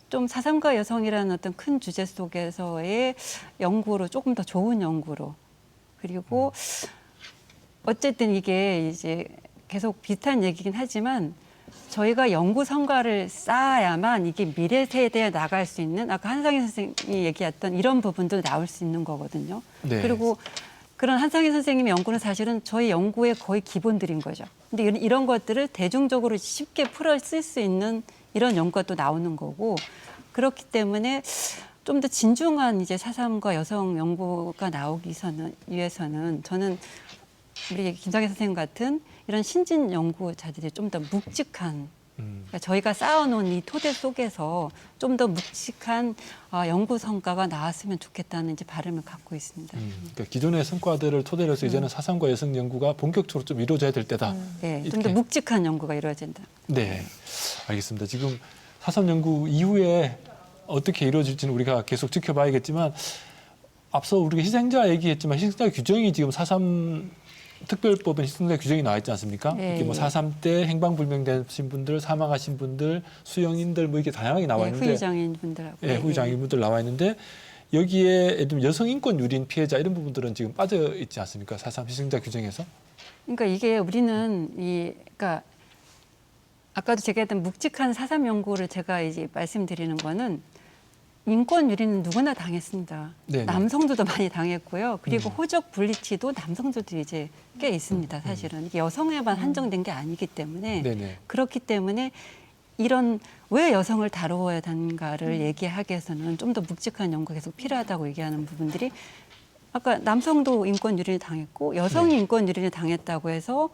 Speaker 3: 좀 4.3과 여성이라는 어떤 큰 주제 속에서의 연구로 조금 더 좋은 연구로 그리고 어쨌든 이게 이제 계속 비슷한 얘기긴 하지만 저희가 연구 성과를 쌓아야만 이게 미래 세대에 나갈 수 있는 아까 한상희 선생님이 얘기했던 이런 부분도 나올 수 있는 거거든요.
Speaker 1: 네.
Speaker 3: 그리고 그런 한상희 선생님의 연구는 사실은 저희 연구의 거의 기본들인 거죠. 근데 이런 것들을 대중적으로 쉽게 풀어 쓸 수 있는 이런 연구가 또 나오는 거고 그렇기 때문에 좀 더 진중한 이제 4.3과 여성 연구가 나오기 위해서는 저는 우리 김상희 선생님 같은 이런 신진 연구자들이 좀 더 묵직한 그러니까 저희가 쌓아놓은 이 토대 속에서 좀 더 묵직한 연구 성과가 나왔으면 좋겠다는 이제 바람을 갖고 있습니다.
Speaker 1: 그러니까 기존의 성과들을 토대로 해서 이제는 4.3과 여성 연구가 본격적으로 좀 이루어져야 될 때다.
Speaker 3: 네, 좀 더 묵직한 연구가 이루어진다.
Speaker 1: 네, 알겠습니다. 지금 4.3 연구 이후에 어떻게 이루어질지는 우리가 계속 지켜봐야겠지만 앞서 우리가 희생자 얘기했지만 희생자 규정이 지금 4.3 특별법은 희생자 규정이 나와 있지 않습니까?
Speaker 3: 네,
Speaker 1: 이게 뭐 4.3 때 행방불명되신 분들, 사망하신 분들, 수용인들 뭐 이게 다양하게 나와 있는데
Speaker 3: 후유장애인 분들하고.
Speaker 1: 네, 후유장애인분들 나와 있는데 여기에 예를 들면 여성 인권 유린 피해자 이런 부분들은 지금 빠져 있지 않습니까? 4.3 희생자 규정에서?
Speaker 3: 그러니까 이게 우리는 그러니까 아까도 제가 했던 묵직한 4.3 연구를 제가 이제 말씀드리는 거는 인권 유린은 누구나 당했습니다.
Speaker 1: 네네.
Speaker 3: 남성들도 많이 당했고요. 그리고 호적 분리치도 남성들도 이제 꽤 있습니다. 사실은 이게 여성에만 한정된 게 아니기 때문에
Speaker 1: 네네.
Speaker 3: 그렇기 때문에 이런 왜 여성을 다루어야 하는가를 얘기하기 위해서는 좀 더 묵직한 연구가 계속 필요하다고 얘기하는 부분들이 아까 남성도 인권 유린을 당했고 여성이 인권 유린을 당했다고 해서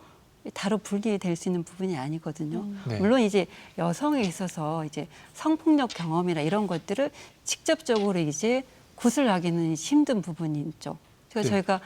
Speaker 3: 다로 분리될 수 있는 부분이 아니거든요.
Speaker 1: 네.
Speaker 3: 물론 이제 여성에 있어서 이제 성폭력 경험이나 이런 것들을 직접적으로 이제 구술하기는 힘든 부분이 있죠. 그래서
Speaker 1: 네.
Speaker 3: 저희가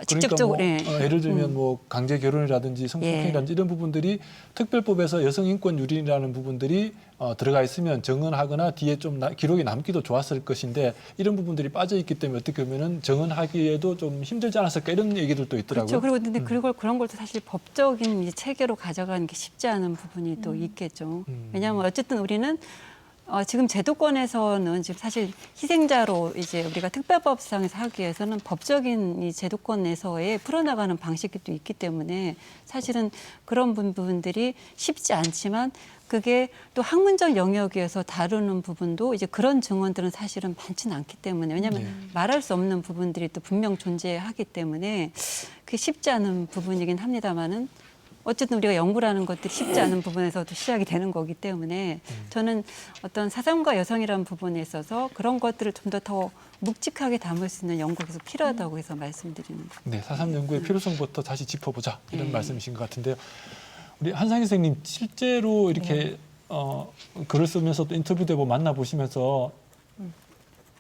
Speaker 3: 직접적으로
Speaker 1: 그러니까 뭐, 예를 들면 뭐 강제 결혼이라든지 성폭행이라든지 이런 부분들이 특별법에서 여성 인권 유린이라는 부분들이 들어가 있으면 정언하거나 뒤에 좀 기록이 남기도 좋았을 것인데 이런 부분들이 빠져 있기 때문에 어떻게 보면은 정언하기에도 좀 힘들지 않았을까 이런 얘기들도 있더라고요.
Speaker 3: 그렇죠. 그리고 근데 그런 걸 또 사실 법적인 이제 체계로 가져가는 게 쉽지 않은 부분이 또 있겠죠. 왜냐하면 어쨌든 우리는 지금 제도권에서는 지금 사실 희생자로 이제 우리가 특별법상에서 하기 위해서는 법적인 이 제도권에서의 풀어나가는 방식이 또 있기 때문에 사실은 그런 부분들이 쉽지 않지만 그게 또 학문적 영역에서 다루는 부분도 이제 그런 증언들은 사실은 많지는 않기 때문에 왜냐하면 말할 수 없는 부분들이 또 분명 존재하기 때문에 그게 쉽지 않은 부분이긴 합니다만은 어쨌든 우리가 연구라는 것들이 쉽지 않은 부분에서도 시작이 되는 거기 때문에 저는 어떤 4.3과 여성이라는 부분에 있어서 그런 것들을 좀 더 묵직하게 담을 수 있는 연구가 계속 필요하다고 해서 말씀드리는 거예요.
Speaker 1: 네, 4.3 연구의 필요성부터 다시 짚어보자 이런 말씀이신 것 같은데요. 우리 한상희 선생님 실제로 이렇게 글을 쓰면서 또 인터뷰도 해보고 만나보시면서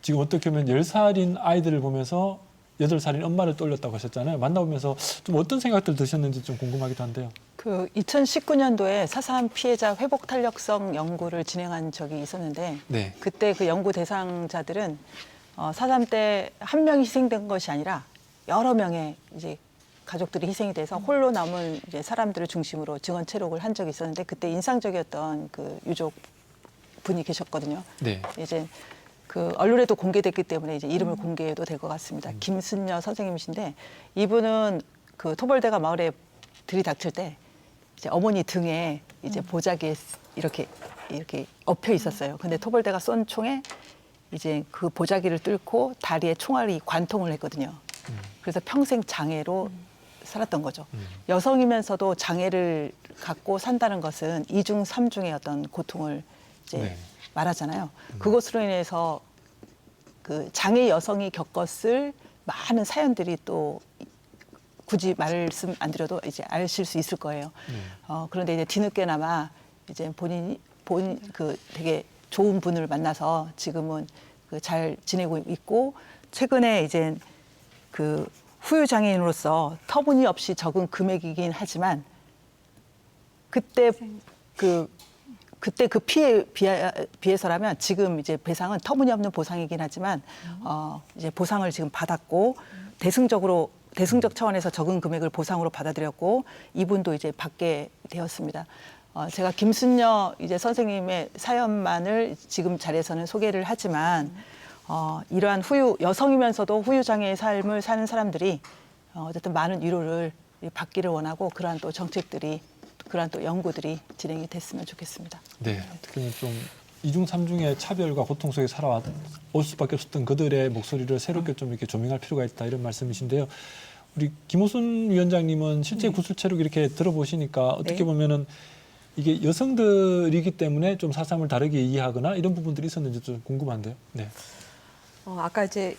Speaker 1: 지금 어떻게 보면 10살인 아이들을 보면서 8살인 엄마를 떠올렸다고 하셨잖아요. 만나보면서 좀 어떤 생각들 드셨는지 좀 궁금하기도 한데요.
Speaker 4: 그 2019년도에 4.3 피해자 회복 탄력성 연구를 진행한 적이 있었는데
Speaker 1: 네.
Speaker 4: 그때 그 연구 대상자들은 4.3 때 한 명이 희생된 것이 아니라 여러 명의 이제 가족들이 희생이 돼서 홀로 남은 이제 사람들을 중심으로 증언 체록을 한 적이 있었는데 그때 인상적이었던 그 유족 분이 계셨거든요.
Speaker 1: 네.
Speaker 4: 이제 그 언론에도 공개됐기 때문에 이제 이름을 공개해도 될 것 같습니다. 김순녀 선생님이신데 이분은 그 토벌대가 마을에 들이닥칠 때 이제 어머니 등에 이제 보자기에 이렇게 엎여 있었어요. 근데 토벌대가 쏜 총에 이제 그 보자기를 뚫고 다리에 총알이 관통을 했거든요. 그래서 평생 장애로 살았던 거죠. 여성이면서도 장애를 갖고 산다는 것은 이중 삼중의 어떤 고통을 이제
Speaker 1: 네.
Speaker 4: 말하잖아요. 그것으로 인해서 그 장애 여성이 겪었을 많은 사연들이 또 굳이 말씀 안 드려도 이제 아실 수 있을 거예요. 그런데 이제 뒤늦게나마 이제 본인 그 되게 좋은 분을 만나서 지금은 잘 지내고 있고 최근에 이제 그 후유 장애인으로서 터무니없이 적은 금액이긴 하지만 그때 그 피해에 비해서라면 지금 이제 배상은 터무니없는 보상이긴 하지만 이제 보상을 지금 받았고 대승적 차원에서 적은 금액을 보상으로 받아들였고 이분도 이제 받게 되었습니다. 제가 김순녀 이제 선생님의 사연만을 지금 자리에서는 소개를 하지만 이러한 여성이면서도 후유 장애의 삶을 사는 사람들이 어쨌든 많은 위로를 받기를 원하고 그러한 또 정책들이 그러한 또 연구들이 진행이 됐으면 좋겠습니다.
Speaker 1: 네, 특히 좀 이중 삼중의 차별과 고통 속에 살아올 수밖에 없었던 그들의 목소리를 새롭게 좀 이렇게 조명할 필요가 있다 이런 말씀이신데요. 우리 김호순 위원장님은 실제 구술 체력 이렇게 들어보시니까 어떻게 보면은 이게 여성들이기 때문에 좀 4.3을 다르게 이해하거나 이런 부분들이 있었는지 좀 궁금한데요. 네.
Speaker 2: 아까 이제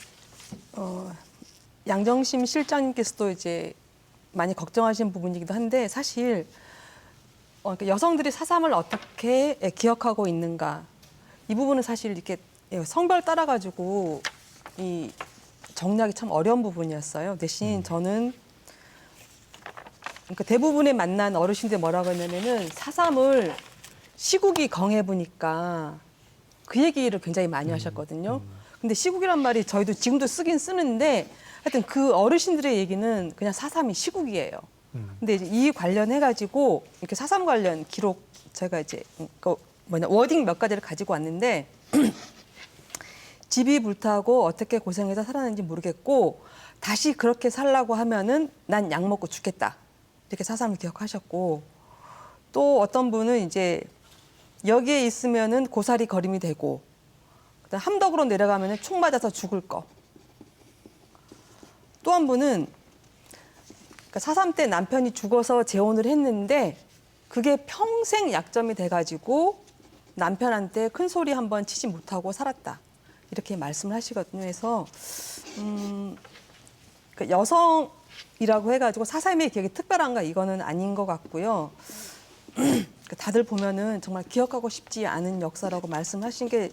Speaker 2: 양정심 실장님께서도 이제 많이 걱정하시는 부분이기도 한데 사실 그러니까 여성들이 4.3을 어떻게 기억하고 있는가 이 부분은 사실 이렇게 성별 따라 가지고 이 정리하기 참 어려운 부분이었어요. 대신 저는 그러니까 대부분의 만난 어르신들 뭐라고 했냐면은 4.3을 시국이 경해보니까 그 얘기를 굉장히 많이 하셨거든요. 근데 시국이란 말이 저희도 지금도 쓰긴 쓰는데 하여튼 그 어르신들의 얘기는 그냥 4.3이 시국이에요. 근데 이제 이 관련해가지고 이렇게 4.3 관련 기록 제가 이제 워딩 몇 가지를 가지고 왔는데 집이 불타고 어떻게 고생해서 살았는지 모르겠고 다시 그렇게 살라고 하면은 난 약 먹고 죽겠다. 이렇게 4.3을 기억하셨고 또 어떤 분은 이제 여기에 있으면은 고사리 거림이 되고 그다음 함덕으로 내려가면은 총 맞아서 죽을 거. 또 한 분은 4.3 때 남편이 죽어서 재혼을 했는데 그게 평생 약점이 돼가지고 남편한테 큰 소리 한번 치지 못하고 살았다. 이렇게 말씀을 하시거든요. 그래서 여성이라고 해가지고 4.3의 기억이 특별한가 이거는 아닌 것 같고요. 다들 보면은 정말 기억하고 싶지 않은 역사라고 말씀하신 게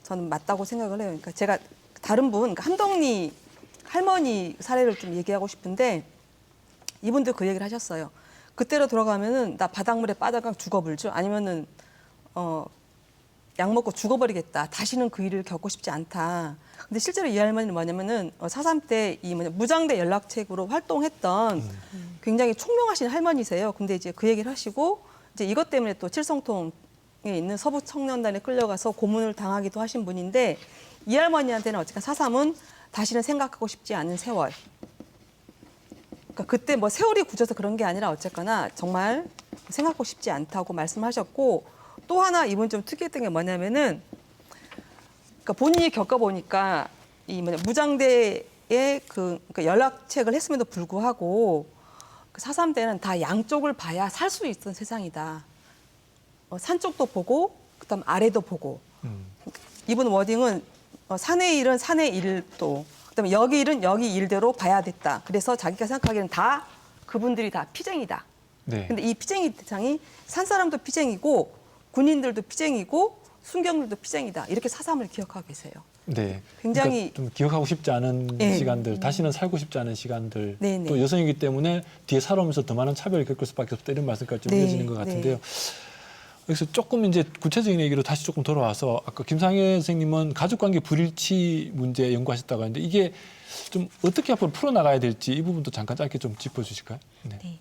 Speaker 2: 저는 맞다고 생각을 해요. 그러니까 제가 다른 분, 한덕리 할머니 사례를 좀 얘기하고 싶은데 이분도 그 얘기를 하셨어요. 그때로 돌아가면은 나 바닷물에 빠져가 죽어불죠. 아니면은 약 먹고 죽어버리겠다. 다시는 그 일을 겪고 싶지 않다. 근데 실제로 이 할머니는 뭐냐면은 4.3 때 이 무장대 연락책으로 활동했던 굉장히 총명하신 할머니세요. 근데 이제 그 얘기를 하시고 이제 이것 때문에 또 칠성통에 있는 서부 청년단에 끌려가서 고문을 당하기도 하신 분인데 이 할머니한테는 어쨌든 4.3은 다시는 생각하고 싶지 않은 세월. 그러니까 그때 뭐 세월이 굳어서 그런 게 아니라 어쨌거나 정말 생각하고 싶지 않다고 말씀하셨고 또 하나 이분 좀 특이했던 게 뭐냐면은 그러니까 본인이 겪어보니까 이 무장대에 그러니까 연락책을 했음에도 불구하고 4.3 때는 다 양쪽을 봐야 살 수 있던 세상이다. 산 쪽도 보고 그다음 아래도 보고. 이분 워딩은 산의 일은 산의 일도 그다음에 여기 일은 여기 일대로 봐야 됐다. 그래서 자기가 생각하기에는 다 그분들이 다 피쟁이다.
Speaker 1: 네.
Speaker 2: 근데 이 피쟁이 대상이 산 사람도 피쟁이고 군인들도 피쟁이고 순경들도 피쟁이다. 이렇게 4.3을 기억하고 계세요.
Speaker 1: 네.
Speaker 2: 굉장히
Speaker 1: 그러니까 좀 기억하고 싶지 않은
Speaker 2: 네.
Speaker 1: 시간들, 다시는 살고 싶지 않은 시간들,
Speaker 2: 네, 네.
Speaker 1: 또 여성이기 때문에 뒤에 살아오면서 더 많은 차별을 겪을 수밖에 없다 이런 말씀까지 좀
Speaker 2: 네,
Speaker 1: 이어지는 것 같은데요.
Speaker 2: 네.
Speaker 1: 여기서 조금 이제 구체적인 얘기로 다시 조금 돌아와서 아까 김상혜 선생님은 가족관계 불일치 문제 연구하셨다고 하는데 이게 좀 어떻게 앞으로 풀어나가야 될지 이 부분도 잠깐 짧게 좀 짚어주실까요? 네.
Speaker 5: 네.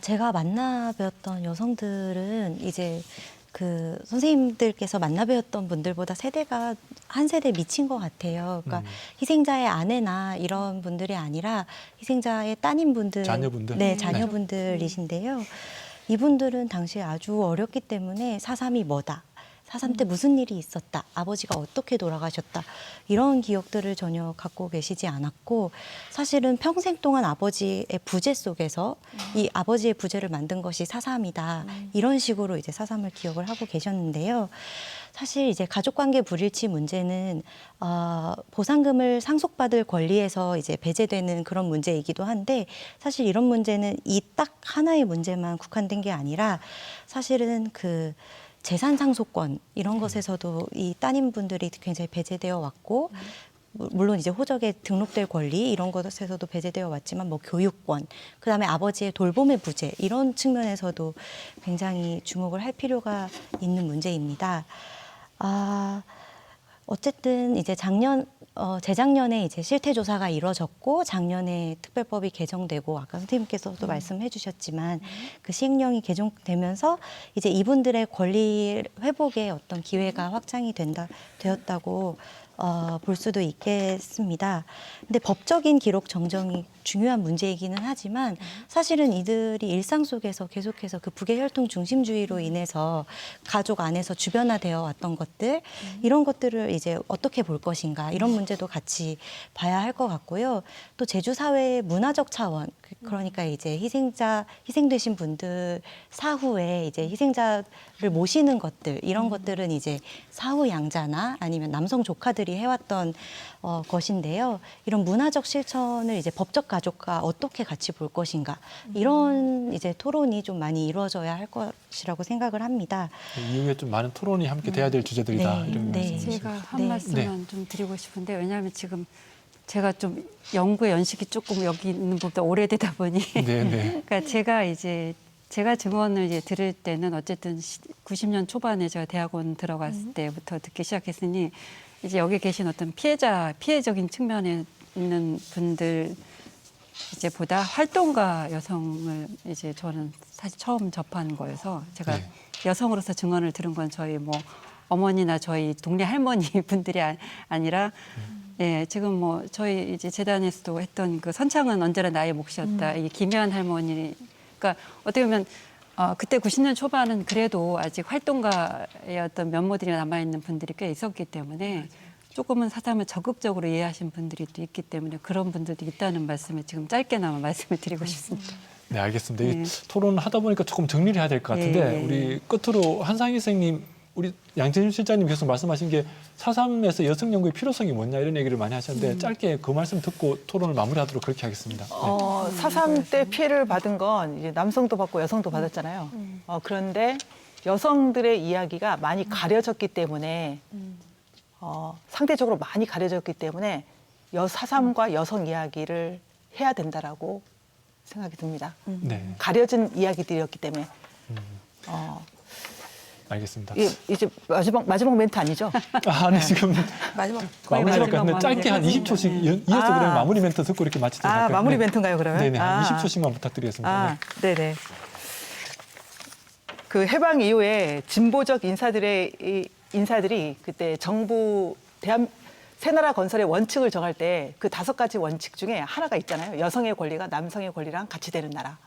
Speaker 5: 제가 만나뵀던 여성들은 이제 그 선생님들께서 만나뵈었던 분들보다 세대가 한 세대 미친 것 같아요. 그러니까 희생자의 아내나 이런 분들이 아니라 희생자의 따님분들,
Speaker 1: 자녀분들?
Speaker 5: 네, 자녀분들이신데요. 이분들은 당시에 아주 어렸기 때문에 4.3이 뭐다. 4.3 때 무슨 일이 있었다. 아버지가 어떻게 돌아가셨다. 이런 기억들을 전혀 갖고 계시지 않았고 사실은 평생 동안 아버지의 부재 속에서 이 아버지의 부재를 만든 것이 4.3이다. 이런 식으로 이제 4.3을 기억을 하고 계셨는데요. 사실 이제 가족관계 불일치 문제는 보상금을 상속받을 권리에서 이제 배제되는 그런 문제이기도 한데 사실 이런 문제는 이 딱 하나의 문제만 국한된 게 아니라 사실은 그 재산 상속권 이런 것에서도 이 따님분들이 굉장히 배제되어 왔고 물론 이제 호적에 등록될 권리 이런 것에서도 배제되어 왔지만 뭐 교육권, 그다음에 아버지의 돌봄의 부재 이런 측면에서도 굉장히 주목을 할 필요가 있는 문제입니다. 어쨌든 이제 재작년에 이제 실태 조사가 이루어졌고 작년에 특별법이 개정되고 아까 선생님께서도 말씀해 주셨지만 그 시행령이 개정되면서 이제 이분들의 권리 회복의 어떤 기회가 확장이 되었다고 볼 수도 있겠습니다. 근데 법적인 기록 정정이 중요한 문제이기는 하지만 사실은 이들이 일상 속에서 계속해서 그 부계 혈통 중심주의로 인해서 가족 안에서 주변화되어 왔던 것들 이런 것들을 이제 어떻게 볼 것인가 이런 문제도 같이 봐야 할 것 같고요. 또 제주 사회의 문화적 차원 그러니까 이제 희생되신 분들 사후에 이제 희생자를 모시는 것들 이런 것들은 이제 사후 양자나 아니면 남성 조카들이 해왔던 것인데요. 이런 문화적 실천을 이제 법적 가족과 어떻게 같이 볼 것인가 이런 이제 토론이 좀 많이 이루어져야 할 것이라고 생각을 합니다.
Speaker 1: 이후에 좀 많은 토론이 함께 돼야 될 주제들이다.
Speaker 5: 네.
Speaker 1: 이런
Speaker 5: 네.
Speaker 1: 말씀이시죠.
Speaker 3: 제가 한
Speaker 5: 네.
Speaker 3: 말씀만 좀 드리고 싶은데 왜냐하면 지금 제가 좀 연구의 연식이 조금 여기 있는 것보다 오래되다 보니
Speaker 1: 네, 네.
Speaker 3: 그러니까 제가 증언을 이제 들을 때는 어쨌든 90년 초반에 제가 대학원 들어갔을 때부터 듣기 시작했으니 이제 여기 계신 어떤 피해적인 측면에 있는 분들 이제 보다 활동가 여성을 이제 저는 사실 처음 접한 거여서 제가
Speaker 1: 네.
Speaker 3: 여성으로서 증언을 들은 건 저희 뭐 어머니나 저희 동네 할머니 분들이 아니라 예, 지금 뭐 저희 이제 재단에서도 했던 그 선창은 언제나 나의 몫이었다. 이 김혜환 할머니, 그러니까 어떻게 보면 그때 90년 초반은 그래도 아직 활동가의 어떤 면모들이 남아있는 분들이 꽤 있었기 때문에 조금은 사삼을 적극적으로 이해하신 분들이 또 있기 때문에 그런 분들도 있다는 말씀을 지금 짧게나마 말씀을 드리고 싶습니다.
Speaker 1: 네, 알겠습니다.
Speaker 3: 네.
Speaker 1: 이 토론하다 보니까 조금 정리를 해야 될 것 같은데
Speaker 3: 예, 예.
Speaker 1: 우리 끝으로 한상희 선생님, 우리 양재준 실장님 계속 말씀하신 게 4.3에서 여성 연구의 필요성이 뭐냐 이런 얘기를 많이 하셨는데 짧게 그 말씀 듣고 토론을 마무리하도록 그렇게 하겠습니다. 네.
Speaker 4: 4.3 때 피해를 받은 건 이제 남성도 받고 여성도 받았잖아요. 그런데 여성들의 이야기가 많이 가려졌기 때문에 상대적으로 많이 가려졌기 때문에 4.3과 여성 이야기를 해야 된다라고 생각이 듭니다.
Speaker 1: 네,
Speaker 4: 가려진 이야기들이었기 때문에.
Speaker 1: 알겠습니다.
Speaker 4: 이제 마지막 멘트 아니죠?
Speaker 1: 네, 지금
Speaker 2: 마지막
Speaker 1: 마무리할 것 같은데
Speaker 3: 마무리.
Speaker 1: 짧게 한 20초씩 이어서 그러면 마무리 멘트 듣고 이렇게 마치도록 할까요?
Speaker 4: 마무리
Speaker 1: 네.
Speaker 4: 멘트인가요, 그러면?
Speaker 1: 네네, 한 20초씩만 부탁드리겠습니다. 네.
Speaker 4: 네네. 그 해방 이후에 진보적 인사들이 그때 정부 새나라 건설의 원칙을 정할 때 그 5가지 원칙 중에 하나가 있잖아요. 여성의 권리가 남성의 권리랑 같이 되는 나라.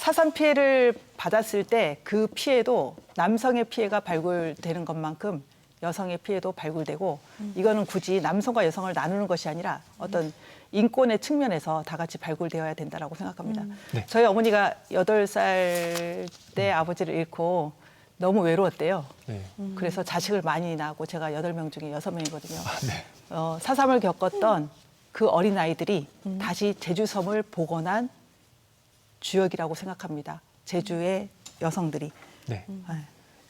Speaker 4: 4.3 피해를 받았을 때 그 피해도 남성의 피해가 발굴되는 것만큼 여성의 피해도 발굴되고 이거는 굳이 남성과 여성을 나누는 것이 아니라 어떤 인권의 측면에서 다 같이 발굴되어야 된다라고 생각합니다.
Speaker 1: 네.
Speaker 4: 저희 어머니가 8살 때 아버지를 잃고 너무 외로웠대요.
Speaker 1: 네.
Speaker 4: 그래서 자식을 많이 낳고 제가 8명 중에 6명이거든요.
Speaker 1: 네.
Speaker 4: 4.3을 겪었던 그 어린아이들이 다시 제주섬을 복원한 주역이라고 생각합니다. 제주의 여성들이.
Speaker 1: 네.
Speaker 4: 네.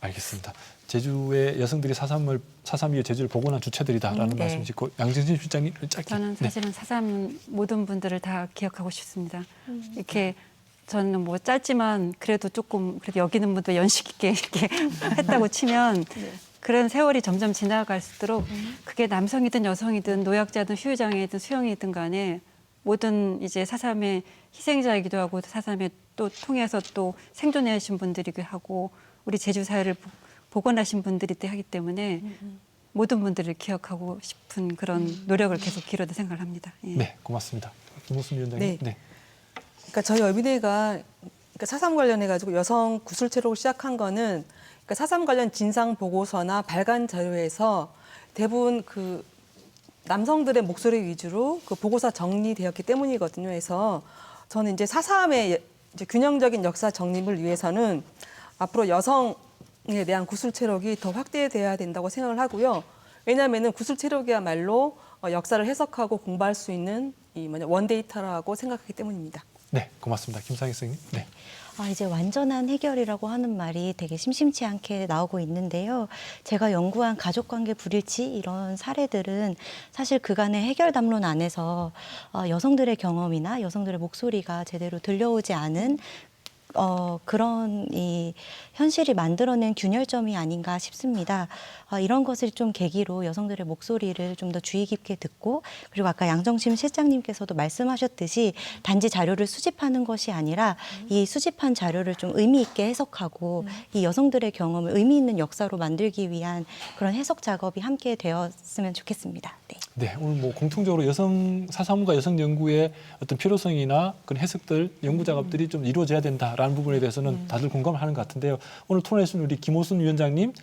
Speaker 1: 알겠습니다. 제주의 여성들이 4.3 이후 제주를 복원한 주체들이다라는
Speaker 4: 네.
Speaker 1: 말씀이시고 양진신 실장님 짧게.
Speaker 3: 저는 사실은 4.3 모든 분들을 다 기억하고 싶습니다. 이렇게 저는 뭐 짧지만 그래도 조금 그래도 여기는 분도 연식 있게 이렇게 했다고 치면 그런 세월이 점점 지나갈수록 그게 남성이든 여성이든 노약자든 후유장애든 수영이든 간에 모든 이제 4.3의 희생자이기도 하고 4.3에 또 통해서 또 생존하신 분들이기도 하고 우리 제주 사회를 복원하신 분들이 하기 때문에 모든 분들을 기억하고 싶은 그런 노력을 계속 기울여도 생각을 합니다. 예.
Speaker 1: 네, 고맙습니다. 김호순 위원장님.
Speaker 2: 네. 그러니까 저희 어민회가 4.3 관련해 가지고 여성 구술체록을 시작한 거는 4.3 관련 진상 보고서나 발간 자료에서 대부분 그 남성들의 목소리 위주로 그 보고서 정리되었기 때문이거든요. 그래서 저는 이제 4.3의 이제 균형적인 역사 정립을 위해서는 앞으로 여성에 대한 구술체록이 더 확대돼야 된다고 생각을 하고요. 왜냐하면은 구술체록이야말로 역사를 해석하고 공부할 수 있는 원데이터라고 생각하기 때문입니다.
Speaker 1: 네, 고맙습니다. 김상희 선생님. 네.
Speaker 5: 이제 완전한 해결이라고 하는 말이 되게 심심치 않게 나오고 있는데요. 제가 연구한 가족관계 불일치 이런 사례들은 사실 그간의 해결 담론 안에서 여성들의 경험이나 여성들의 목소리가 제대로 들려오지 않은 그런 이 현실이 만들어낸 균열점이 아닌가 싶습니다. 이런 것을 좀 계기로 여성들의 목소리를 좀 더 주의 깊게 듣고, 그리고 아까 양정심 실장님께서도 말씀하셨듯이 단지 자료를 수집하는 것이 아니라 이 수집한 자료를 좀 의미 있게 해석하고 이 여성들의 경험을 의미 있는 역사로 만들기 위한 그런 해석 작업이 함께 되었으면 좋겠습니다. 네.
Speaker 1: 네, 오늘 뭐 공통적으로 여성 사사문과 여성 연구의 어떤 필요성이나 그런 해석들, 연구 작업들이 좀 이루어져야 된다라는 부분에 대해서는 다들 공감을 하는 것 같은데요. 오늘 토론해주신 우리 김호순 위원장님,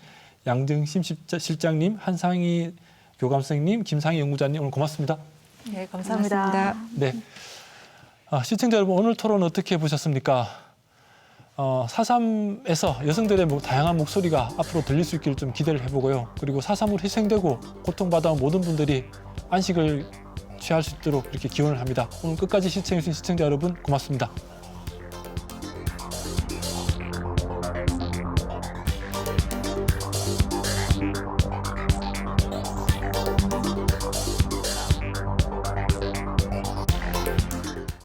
Speaker 1: 양정심 실장님, 한상희 교감선생님, 김상희 연구자님 오늘 고맙습니다.
Speaker 4: 네, 감사합니다.
Speaker 3: 고맙습니다.
Speaker 1: 네, 시청자 여러분 오늘 토론 어떻게 보셨습니까? 4.3에서 여성들의 다양한 목소리가 앞으로 들릴 수 있기를 좀 기대를 해보고요. 그리고 4.3으로 희생되고 고통받아온 모든 분들이 안식을 취할 수 있도록 이렇게 기원을 합니다. 오늘 끝까지 시청해주신 시청자 여러분 고맙습니다.